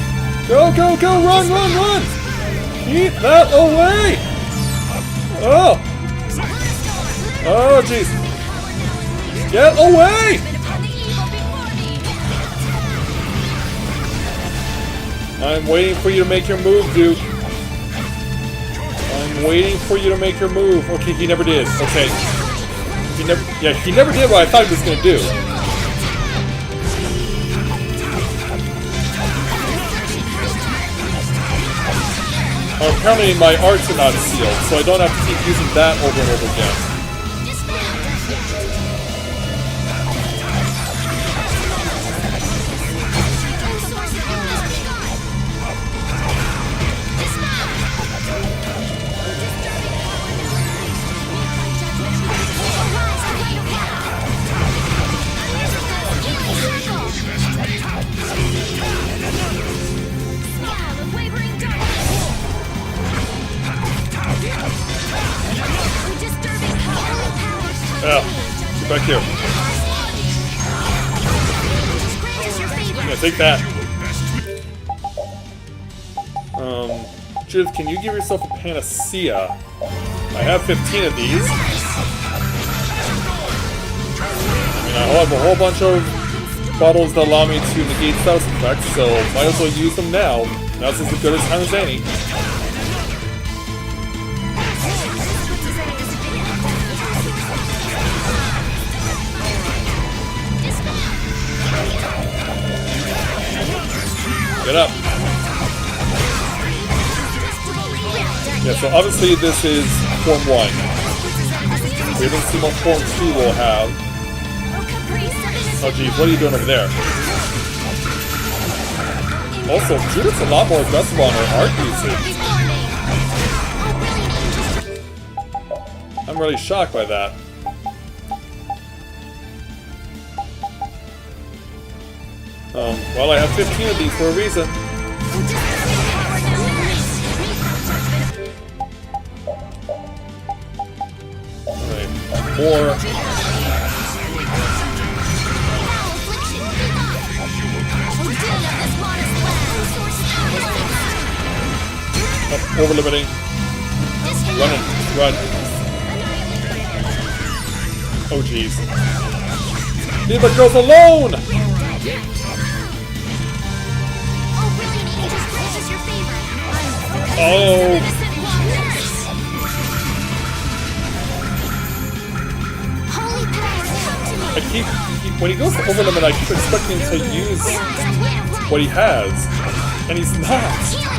Go, go, go! Run, run, run! Eat that away! Oh! Oh, jeez! Get away! I'm waiting for you to make your move, dude. I'm waiting for you to make your move. Okay, he never did. Okay. He never did what I thought he was gonna do. Apparently my arts are not sealed, so I don't have to keep using that over and over again. Yeah, get back here. Yeah, take that. Judith, can you give yourself a panacea? I have 15 of these. And I have a whole bunch of bottles that allow me to negate status effects, so might as well use them now. Now's as good a time as any. Get up. Yeah, so obviously this is Form 1. We haven't seen what Form 2 will have. Oh geez, what are you doing over there? Also, Judith's a lot more aggressive on her art usage. I'm really shocked by that. Well, I have 15 of these for a reason. Alright, more. Oh, over limiting. Running, run. Oh jeez. Leave the girls alone! Oh! I keep when he goes over limit, I keep expecting him to use what he has, and he's not.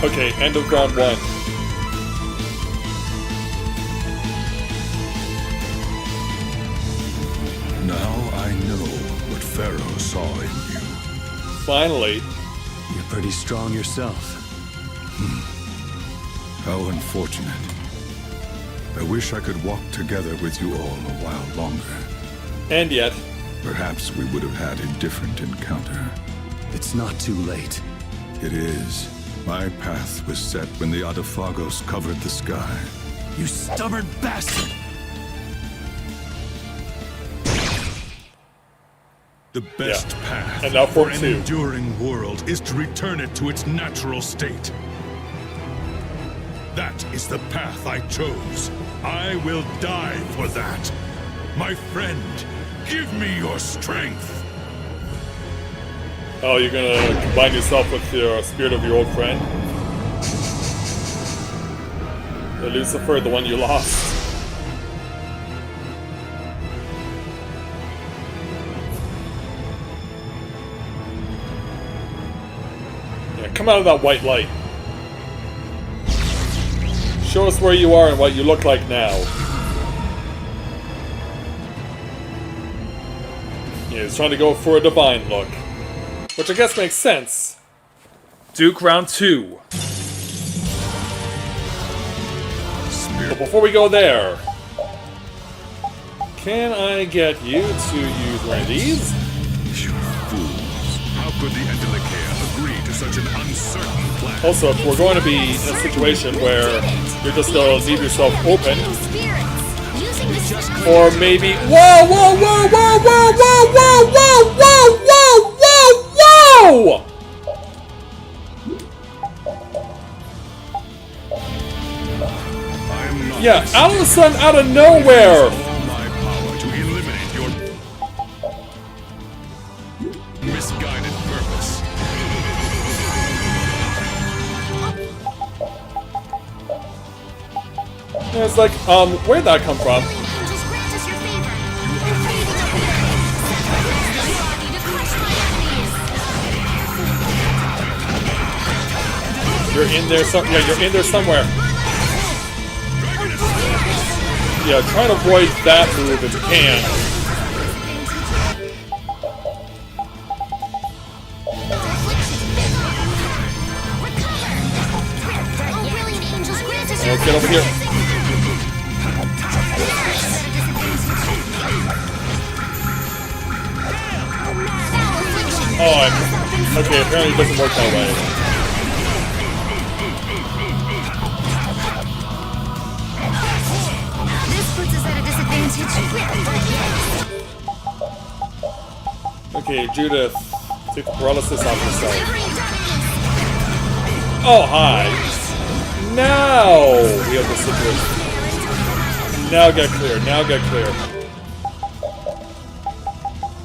Okay, end of round 1. Now I know what Pharaoh saw in you. Finally. You're pretty strong yourself. How unfortunate. I wish I could walk together with you all a while longer. And yet. Perhaps we would have had a different encounter. It's not too late. It is. My path was set when the Adaphagos covered the sky. You stubborn bastard! The best path and now for Form an 2. enduring world is to return it to its natural state. That is the path I chose. I will die for that. My friend, give me your strength. Oh, you're gonna combine yourself with your spirit of your old friend? The Lucifer, the one you lost. Yeah, come out of that white light. Show us where you are and what you look like now. Yeah, he's trying to go for a divine look. Which I guess makes sense. Duke round 2. But before we go there, can I get you to use one of these? You fools. How could the Entelekea agree to such an uncertain plan? Also, if we're going to be in a situation where you're just going to leave yourself open, or maybe... Whoa, whoa, whoa, whoa, whoa, whoa, whoa, whoa, whoa, whoa, whoa, whoa! Yeah, all of a sudden, out of nowhere! All my power to eliminate your misguided purpose. And it's like, where'd that come from? You're in there you're in there somewhere. Yeah, try and avoid that move if you can. get over here. Oh, okay, apparently it doesn't work that way. This puts us at a disadvantage. Okay, Judith, take the paralysis off yourself. Oh, hi. Now we have the situation. Now get clear. Now get clear.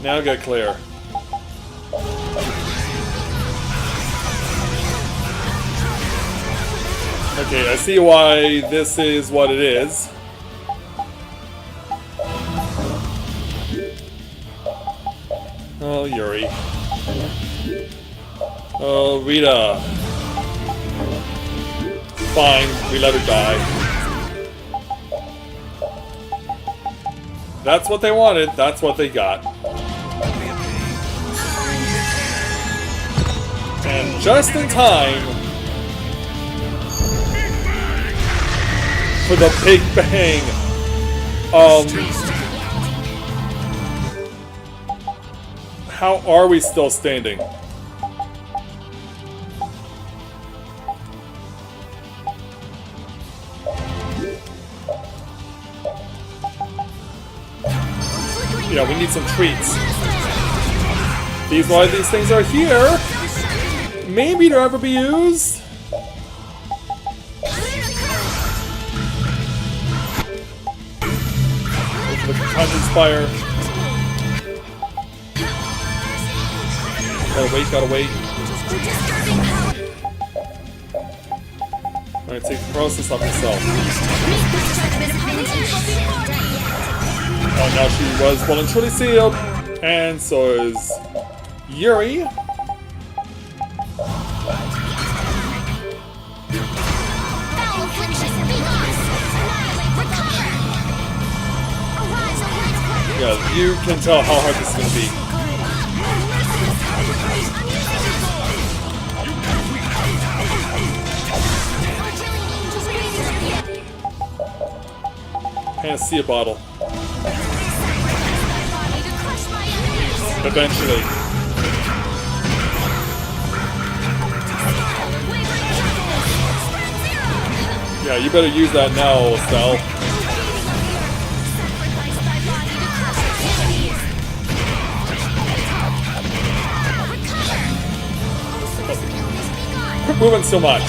Now get clear. Okay, I see why this is what it is. Oh, Yuri. Oh, Rita. Fine, we let her die. That's what they wanted, that's what they got. And just in time for the Big Bang. How are we still standing? Yeah, we need some treats. Why these things are here. Maybe to ever be used. The Conscience Fire. Gotta wait, gotta wait. Alright, take the process off yourself. Oh, now she was well and truly sealed. And so is Yuri. Yeah, you can tell how hard this is going to be. Panacea bottle. Eventually. Yeah, you better use that now, Sal. Quit moving so much.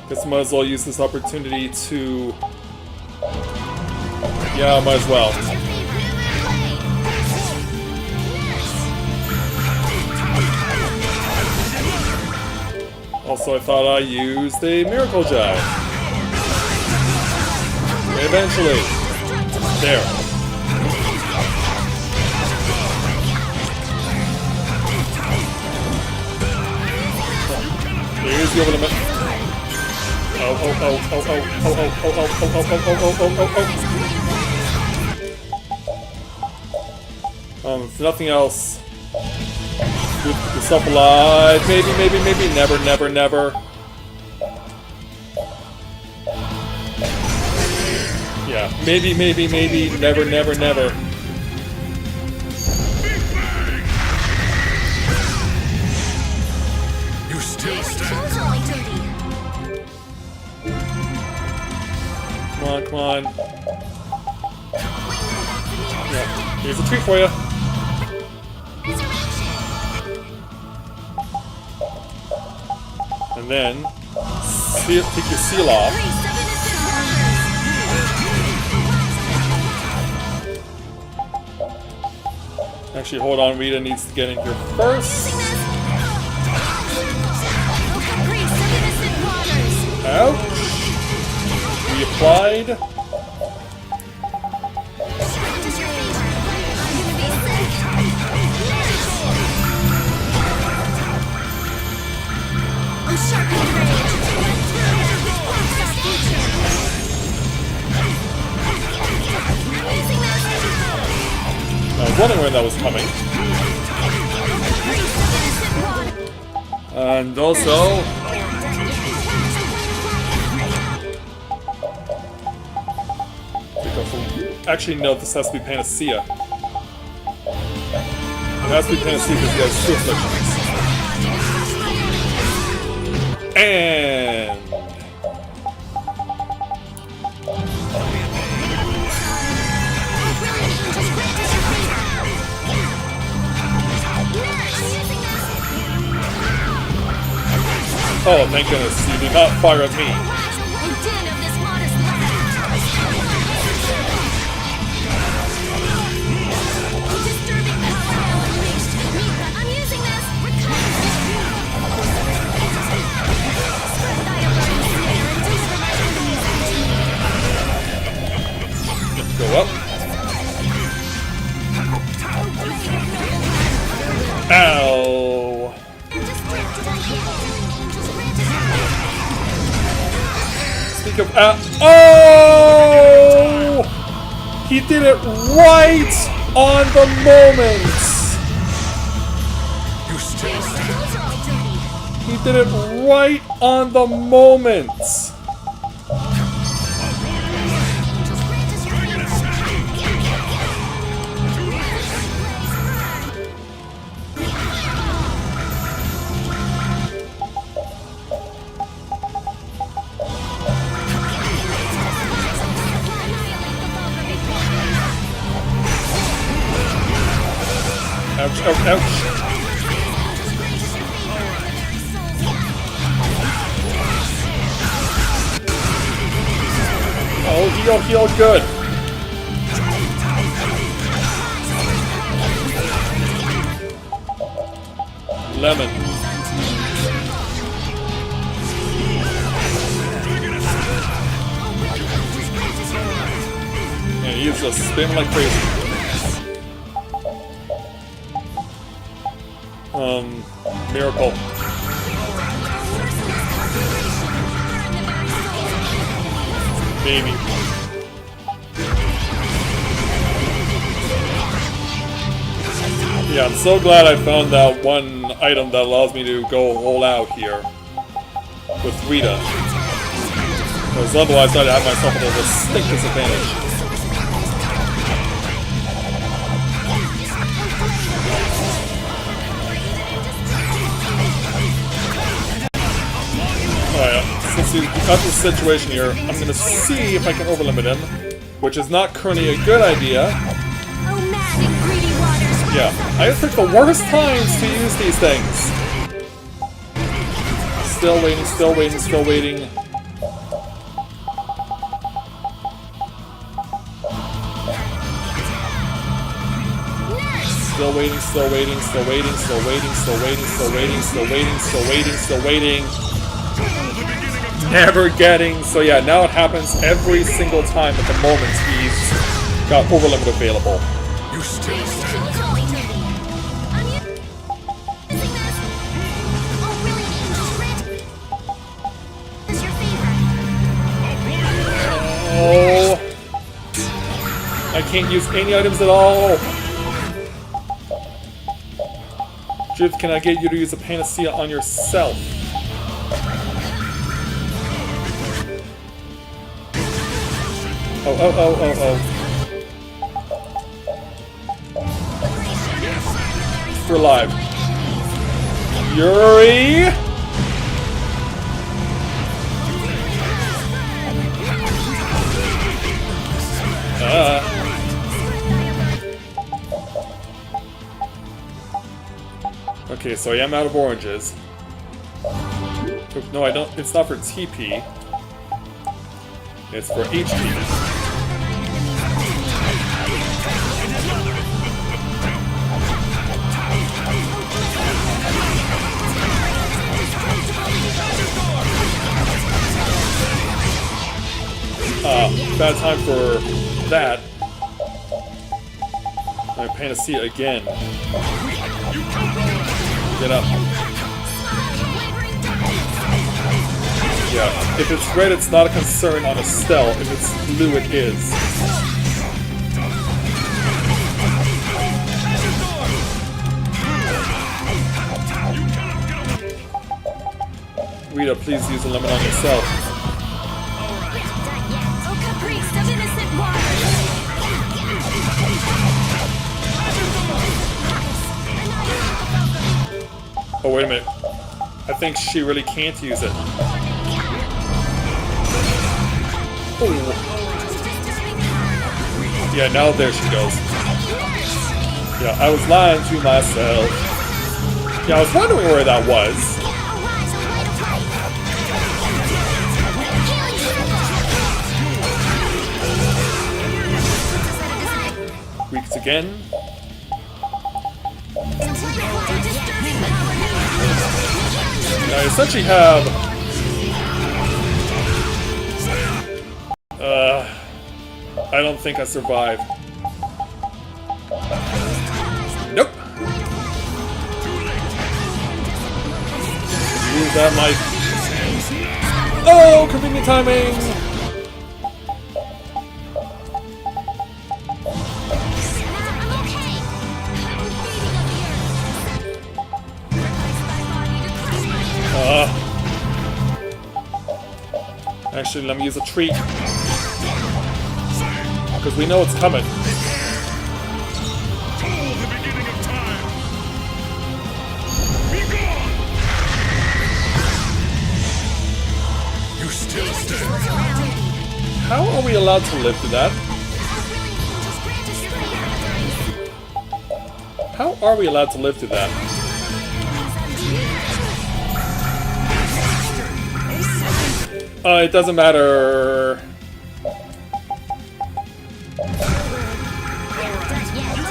Guess I might as well use this opportunity to... Yeah, might as well. Also, I thought I used a Miracle Jive. Eventually. There. Here's the limit. Oh, oh, oh, oh, oh, oh, oh, oh, oh, oh, oh, oh, oh, oh, oh, oh. If nothing else, keep yourself alive. Maybe, maybe, maybe. Never, never, never. Yeah, maybe, maybe, maybe. Never, never, never. You still stand. Come on, come on. Yeah, here's a treat for you. And then, take your seal off. Actually, hold on, Rita needs to get in here first. Ouch. Reapplied. I was wondering where that was coming. And also... Actually, no, this has to be Panacea. It has to be Panacea because he has two afflictions. And... Oh, thank goodness, you did not fire at me. Go up. Ow. Speak of oh! He did it right on the moment. He did it right on the moment. Ouch, ouch, ouch. Oh, heal, good. Lemon. And he's just spinning like crazy. Miracle. Maybe. Yeah, I'm so glad I found that one item that allows me to go all out here with Rita. Because otherwise I'd have myself at a distinct disadvantage. Alright, since we've got this situation here, I'm gonna see if I can overlimit him, which is not currently a good idea. Yeah, I just picked the worst times to use these things. Still waiting, still waiting, still waiting. Still waiting, still waiting, still waiting, still waiting, still waiting, still waiting, still waiting, still waiting, still waiting. Never getting. So yeah, now it happens every single time at the moment he's got overlimit available. You still Oh, I can't use any items at all. Jith, can I get you to use a panacea on yourself? Oh. We're alive. Yuri! Okay, so I am out of oranges. No, I don't. It's not for TP. It's for HP. Bad time for that. My panacea again. Get up. Yeah, if it's red, it's not a concern on Estelle. If it's blue, it is. Rita, please use a lemon on yourself. Oh, caprice of innocent water! Oh, wait a minute. I think she really can't use it. Oh. Yeah, now there she goes. Yeah, I was lying to myself. Yeah, I was wondering where that was. Weeks again. I essentially have I don't think I survived. Nope. Use that life. Oh, convenient timing. Actually, let me use a treat. Because we know it's coming. You still stand. How are we allowed to live through that? How are we allowed to live through that? It doesn't matter.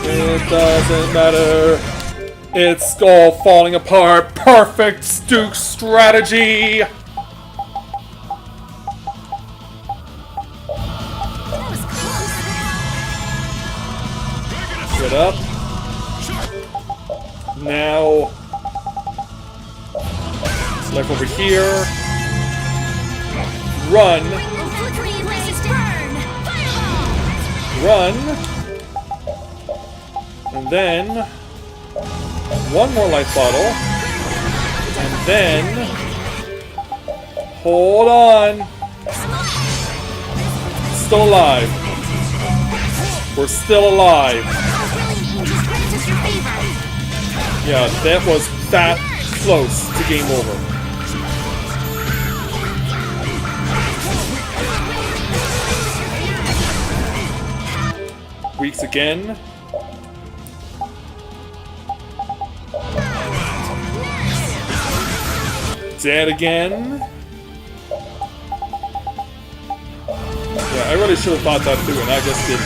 It doesn't matter. It's all falling apart. Perfect Stuke strategy. Get up. Now, select over here. Run. Run. And then one more life bottle. And then hold on. Still alive. We're still alive. Yeah, that was that close to game over. Weeks again. Dead again. Yeah, I really should have thought that through, and I just didn't.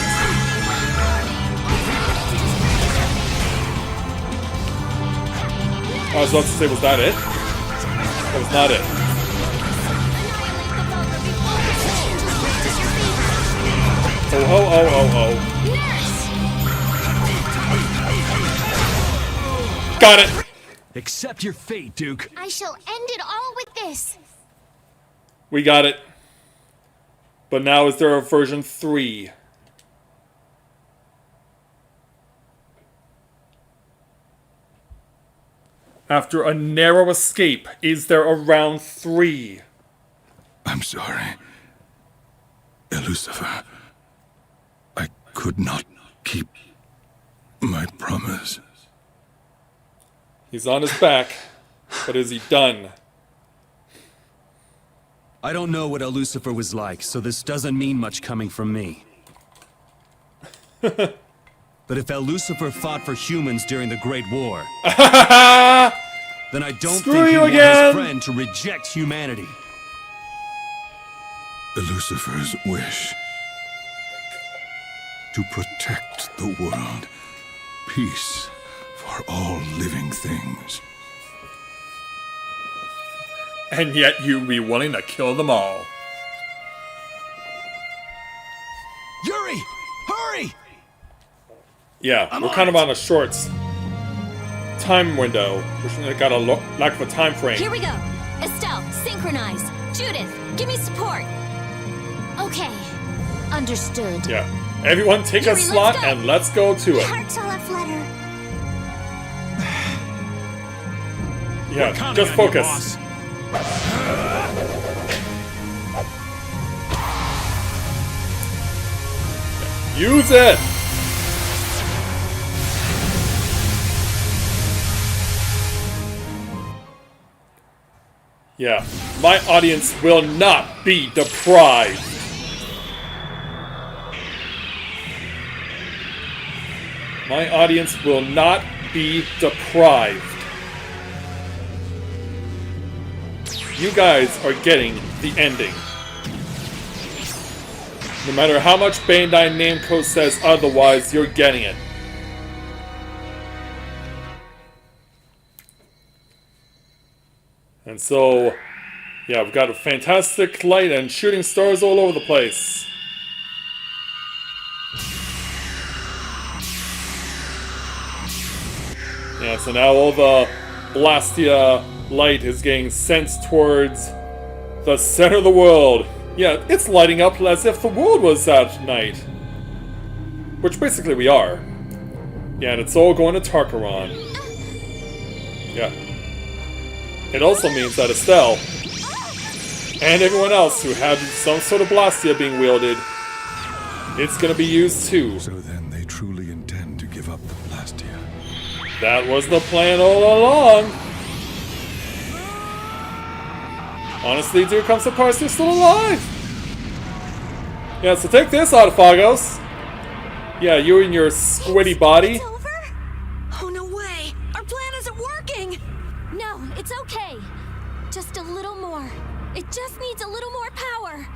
I was about to say, was that it? That was not it. Oh, oh, oh, oh, oh. Got it! Accept your fate, Duke. I shall end it all with this. We got it. But now is there a version 3? After a narrow escape, is there a round 3? I'm sorry, Lucifer. I could not keep my promise. He's on his back, but is he done? I don't know what Lucifer was like, so this doesn't mean much coming from me. But if Lucifer fought for humans during the Great War, then I don't Screw think he you want again. his friend to reject humanity. Lucifer's wish to protect the world, peace for all living things. And yet you'd be willing to kill them all. Yuri, hurry! Yeah, we're kind of on a short time window, which got a lack of a time frame. Here we go. Estelle, synchronize. Judith, give me support. Okay. Understood. Yeah. Everyone take Yuri, a slot let's go. and let's go to it. Hearts all aflutter. Yeah, We're counting just on you, focus. boss. Use it! Yeah, my audience will not be deprived. My audience will not be deprived. You guys are getting the ending. No matter how much Bandai Namco says otherwise, you're getting it. And so, yeah, we've got a fantastic light and shooting stars all over the place. Yeah, so now all the Blastia light is getting sent towards the center of the world. Yeah, it's lighting up as if the world was at night. Which basically we are. Yeah, and it's all going to Tarkaron. Yeah. It also means that Estelle and everyone else who had some sort of Blastia being wielded, it's going to be used too. So then they truly intend to give up the Blastia. That was the plan all along. Honestly, Duke comes surprised they're still alive. Yeah, so take this, Autophagos. Yeah, you and your squiddy body. It's over? Oh, no way. Our plan isn't working. No, it's okay. Just a little more. It just needs a little more power.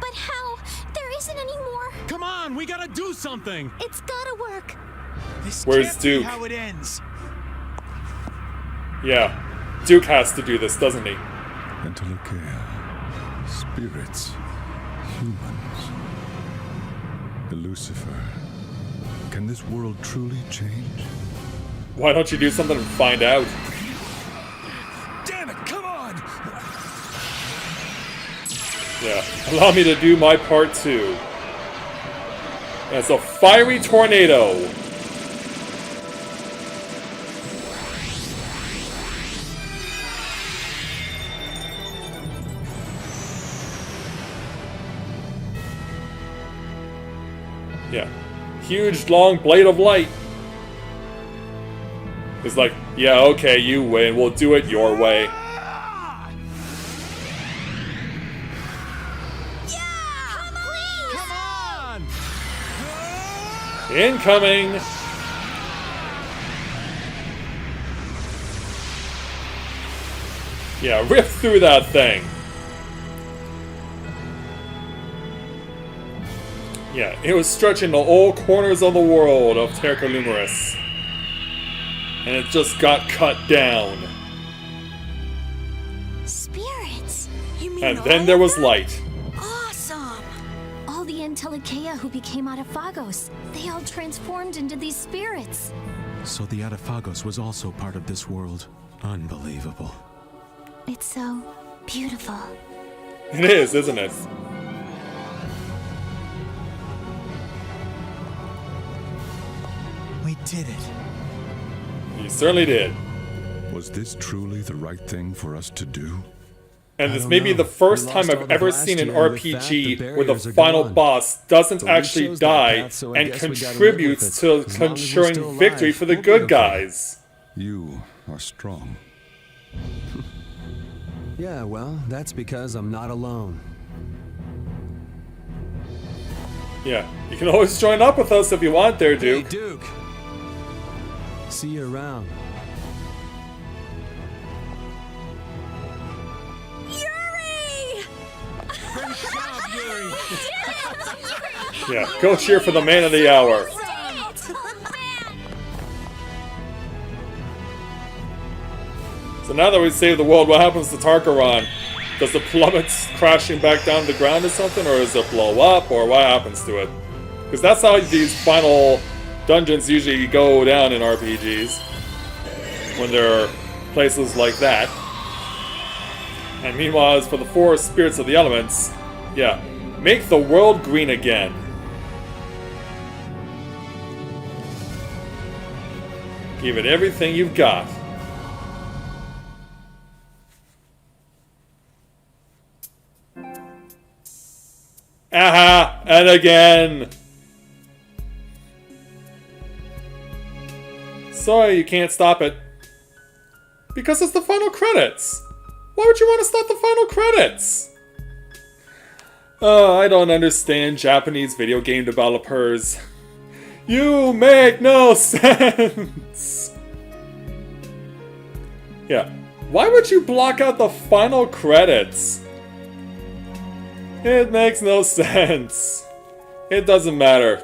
But how? There isn't any more. Come on, we gotta do something. It's gotta work. This Where's can't be Duke? how it ends. Yeah, Duke has to do this, doesn't he? Entelekea, spirits, humans, Lucifer. Can this world truly change? Why don't you do something and find out? Damn it, come on! Yeah, allow me to do my part too. That's a fiery tornado. Yeah, huge long blade of light. It's like, yeah, okay, you win. We'll do it your way. Incoming! Yeah, rip through that thing. Yeah, it was stretching to all corners of the world of Terca Lumeris. And it just got cut down. Spirits? You mean And all then there of was them? light. Awesome. All the Entelekea who became Autophagos, they all transformed into these spirits. So the Autophagos was also part of this world. Unbelievable. It's so beautiful. It is, isn't it? We did it. You certainly did. Was this truly the right thing for us to do? And I this don't may be know. the first We time lost all I've the ever last seen an year, and with that, RPG the where the barriers are final gone. boss doesn't But we actually chose that die path, so I and guess we gotta live contributes with it. to As long as we're ensuring still alive, victory for the we'll be good okay. guys. You are strong. Yeah, well, that's because I'm not alone. Yeah, you can always join up with us if you want there, Duke. Hey, Duke. See you around. Yuri! Great job, Yuri! Yeah, go cheer for the man of the hour. So now that we've saved the world, what happens to Tarkaron? Does it plummet crashing back down to the ground or something? Or does it blow up? Or what happens to it? Because that's how these final dungeons usually go down in RPGs. When there are places like that. And meanwhile, as for the four spirits of the elements, yeah, make the world green again. Give it everything you've got. Aha! And again! Sorry, you can't stop it. Because it's the final credits. Why would you want to stop the final credits? I don't understand Japanese video game developers. You make no sense. Yeah. Why would you block out the final credits? It makes no sense. It doesn't matter.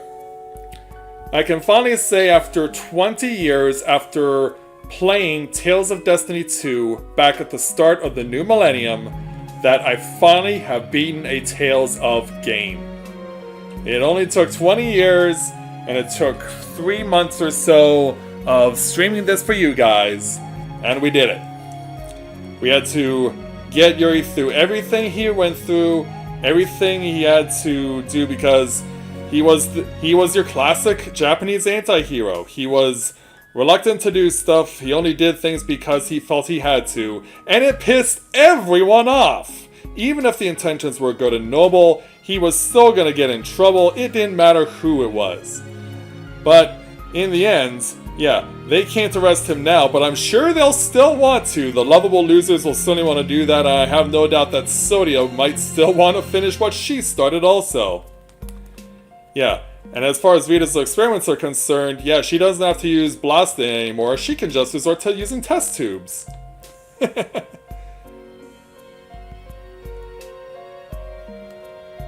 I can finally say after 20 years after playing Tales of Destiny 2 back at the start of the new millennium that I finally have beaten a Tales of game. It only took 20 years and it took 3 months or so of streaming this for you guys, and we did it. We had to get Yuri through everything he went through, everything he had to do because he was your classic Japanese anti-hero. He was reluctant to do stuff, he only did things because he felt he had to, and it pissed everyone off! Even if the intentions were good and noble, he was still gonna get in trouble, it didn't matter who it was. But, in the end, yeah, they can't arrest him now, but I'm sure they'll still want to. The lovable losers will certainly want to do that, and I have no doubt that Sodia might still want to finish what she started also. Yeah. And as far as Vita's experiments are concerned, yeah, she doesn't have to use blasting anymore. She can just resort to using test tubes.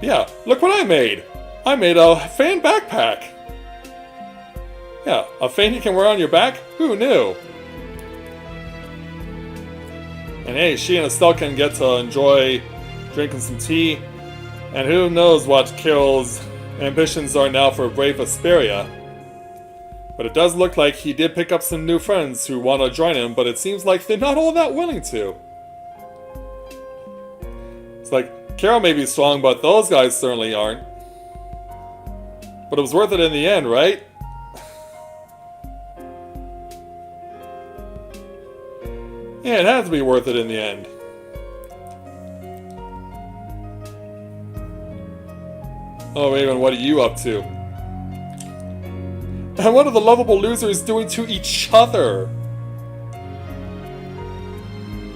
Yeah, look what I made. I made a fan backpack. Yeah, a fan you can wear on your back? Who knew? And hey, she and Estelle can get to enjoy drinking some tea. And who knows what Carol's ambitions are now for brave Vesperia. But it does look like he did pick up some new friends who want to join him, but it seems like they're not all that willing to. It's like, Carol may be strong, but those guys certainly aren't. But it was worth it in the end, right? Yeah, it had to be worth it in the end. Oh, Raven, what are you up to? And what are the lovable losers doing to each other?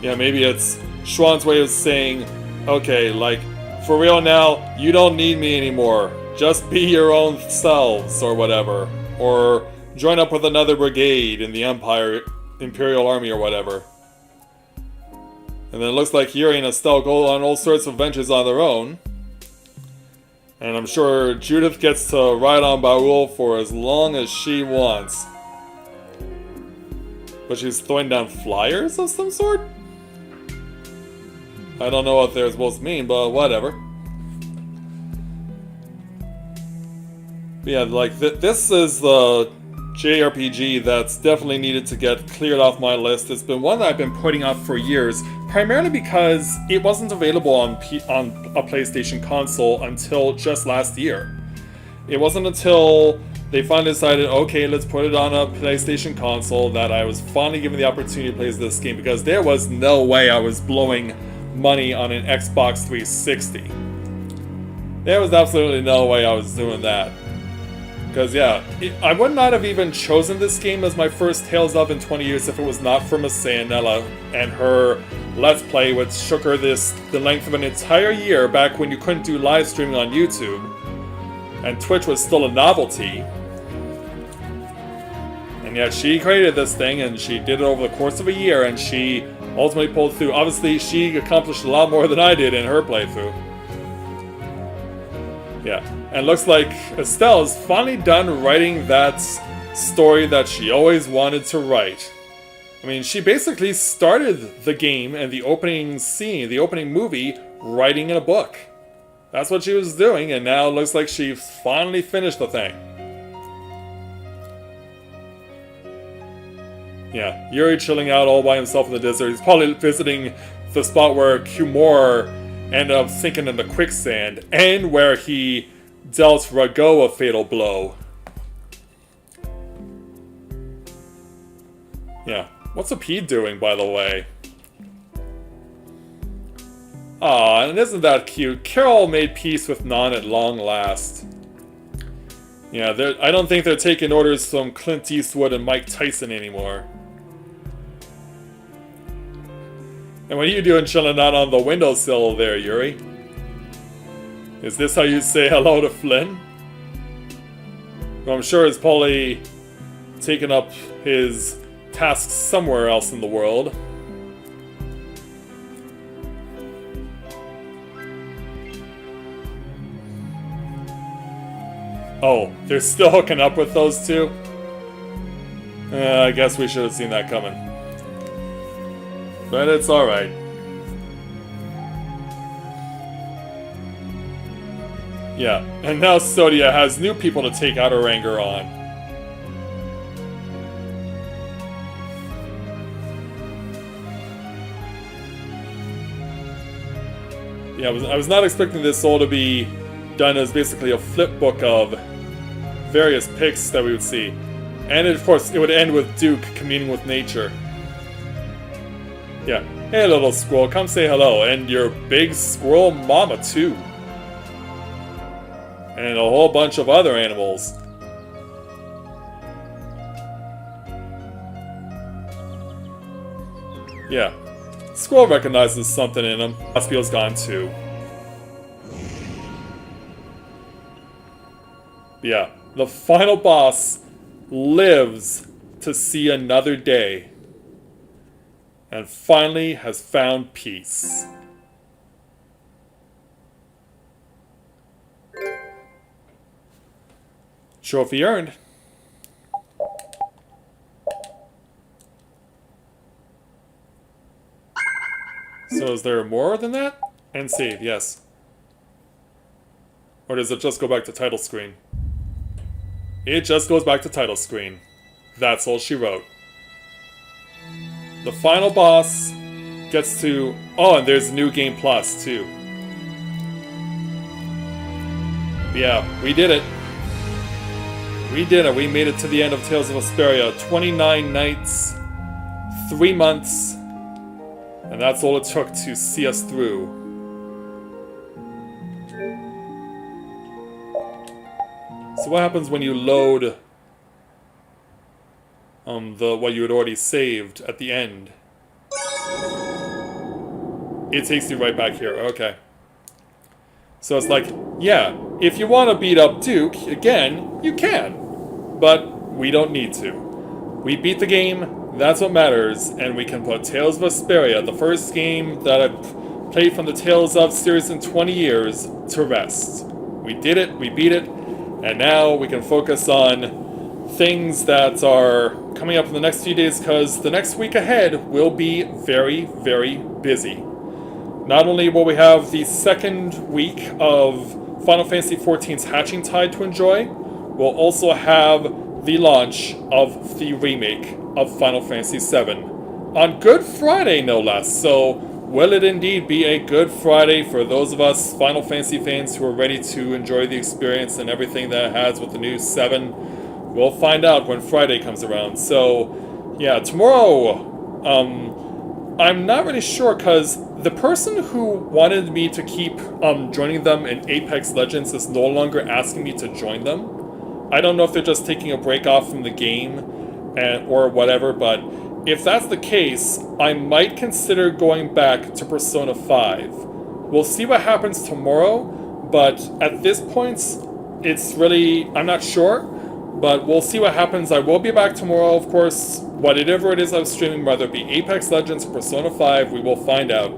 Yeah, maybe it's Schwann's way of saying, okay, like, for real now, you don't need me anymore. Just be your own selves, or whatever. Or join up with another brigade in the Imperial Army or whatever. And then it looks like Yuri and Estelle go on all sorts of ventures on their own. And I'm sure Judith gets to ride on Baul for as long as she wants. But she's throwing down flyers of some sort? I don't know what they're supposed to mean, but whatever. But yeah, like, this is the JRPG that's definitely needed to get cleared off my list. It's been one that I've been putting off for years, primarily because it wasn't available on a PlayStation console until just last year. It wasn't until they finally decided, okay, let's put it on a PlayStation console, that I was finally given the opportunity to play this game, because there was no way I was blowing money on an Xbox 360. There was absolutely no way I was doing that. Because, yeah, I would not have even chosen this game as my first Tales of in 20 years if it was not for Miss Sayanella and her Let's Play, which shook her the length of an entire year back when you couldn't do live streaming on YouTube, and Twitch was still a novelty. And yet she created this thing, and she did it over the course of a year, and she ultimately pulled through. Obviously, she accomplished a lot more than I did in her playthrough. Yeah. And looks like Estelle is finally done writing that story that she always wanted to write. I mean, she basically started the game and the opening scene, the opening movie, writing in a book. That's what she was doing, and now it looks like she's finally finished the thing. Yeah, Yuri chilling out all by himself in the desert. He's probably visiting the spot where Kumor ended up sinking in the quicksand, and where he dealt Rago a fatal blow. Yeah. What's Apede doing, by the way? Aw, and isn't that cute? Carol made peace with Non at long last. Yeah, I don't think they're taking orders from Clint Eastwood and Mike Tyson anymore. And what are you doing chilling out on the windowsill there, Yuri? Is this how you say hello to Flynn? Well, I'm sure he's probably taken up his tasks somewhere else in the world. Oh, they're still hooking up with those two? I guess we should have seen that coming. But it's alright. Yeah, and now Sodia has new people to take out her anger on. Yeah, I was not expecting this all to be done as basically a flip book of various pics that we would see. And of course, it would end with Duke communing with nature. Yeah. Hey, little squirrel, come say hello. And your big squirrel mama, too. And a whole bunch of other animals. Yeah. Squirrel recognizes something in him. Aspiel's gone, too. Yeah. The final boss lives to see another day. And finally has found peace. Trophy earned. So is there more than that? And save, yes. Or does it just go back to title screen? It just goes back to title screen. That's all she wrote. The final boss gets to... Oh, and there's New Game Plus, too. Yeah, we did it. We did it. We made it to the end of Tales of Vesperia. 29 nights, 3 months, and that's all it took to see us through. So what happens when you load what you had already saved at the end? It takes you right back here. Okay. So it's like, yeah, if you want to beat up Duke again, you can. But we don't need to. We beat the game, that's what matters, and we can put Tales of Vesperia, the first game that I've played from the Tales of series in 20 years, to rest. We did it, we beat it, and now we can focus on things that are coming up in the next few days, because the next week ahead will be very, very busy. Not only will we have the second week of Final Fantasy XIV's Hatching Tide to enjoy, we'll also have the launch of the remake of Final Fantasy VII on Good Friday, no less. So, will it indeed be a Good Friday for those of us Final Fantasy fans who are ready to enjoy the experience and everything that it has with the new 7? We'll find out when Friday comes around. So, yeah, tomorrow, I'm not really sure, because the person who wanted me to keep joining them in Apex Legends is no longer asking me to join them. I don't know if they're just taking a break off from the game or whatever, but if that's the case, I might consider going back to Persona 5. We'll see what happens tomorrow, but at this point, it's really... I'm not sure. But we'll see what happens. I will be back tomorrow, of course. Whatever it is I'm streaming, whether it be Apex Legends, Persona 5, we will find out.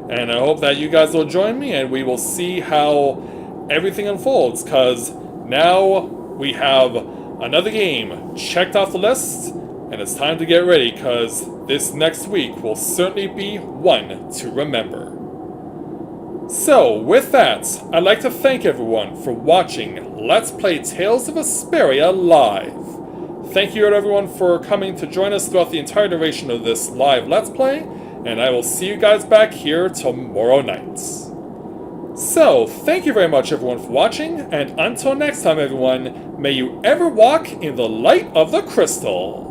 And I hope that you guys will join me, and we will see how everything unfolds. Because now we have another game checked off the list, and it's time to get ready, because this next week will certainly be one to remember. So, with that, I'd like to thank everyone for watching Let's Play Tales of Vesperia live. Thank you to everyone for coming to join us throughout the entire duration of this live Let's Play, and I will see you guys back here tomorrow night. So, thank you very much everyone for watching, and until next time everyone, may you ever walk in the light of the crystal.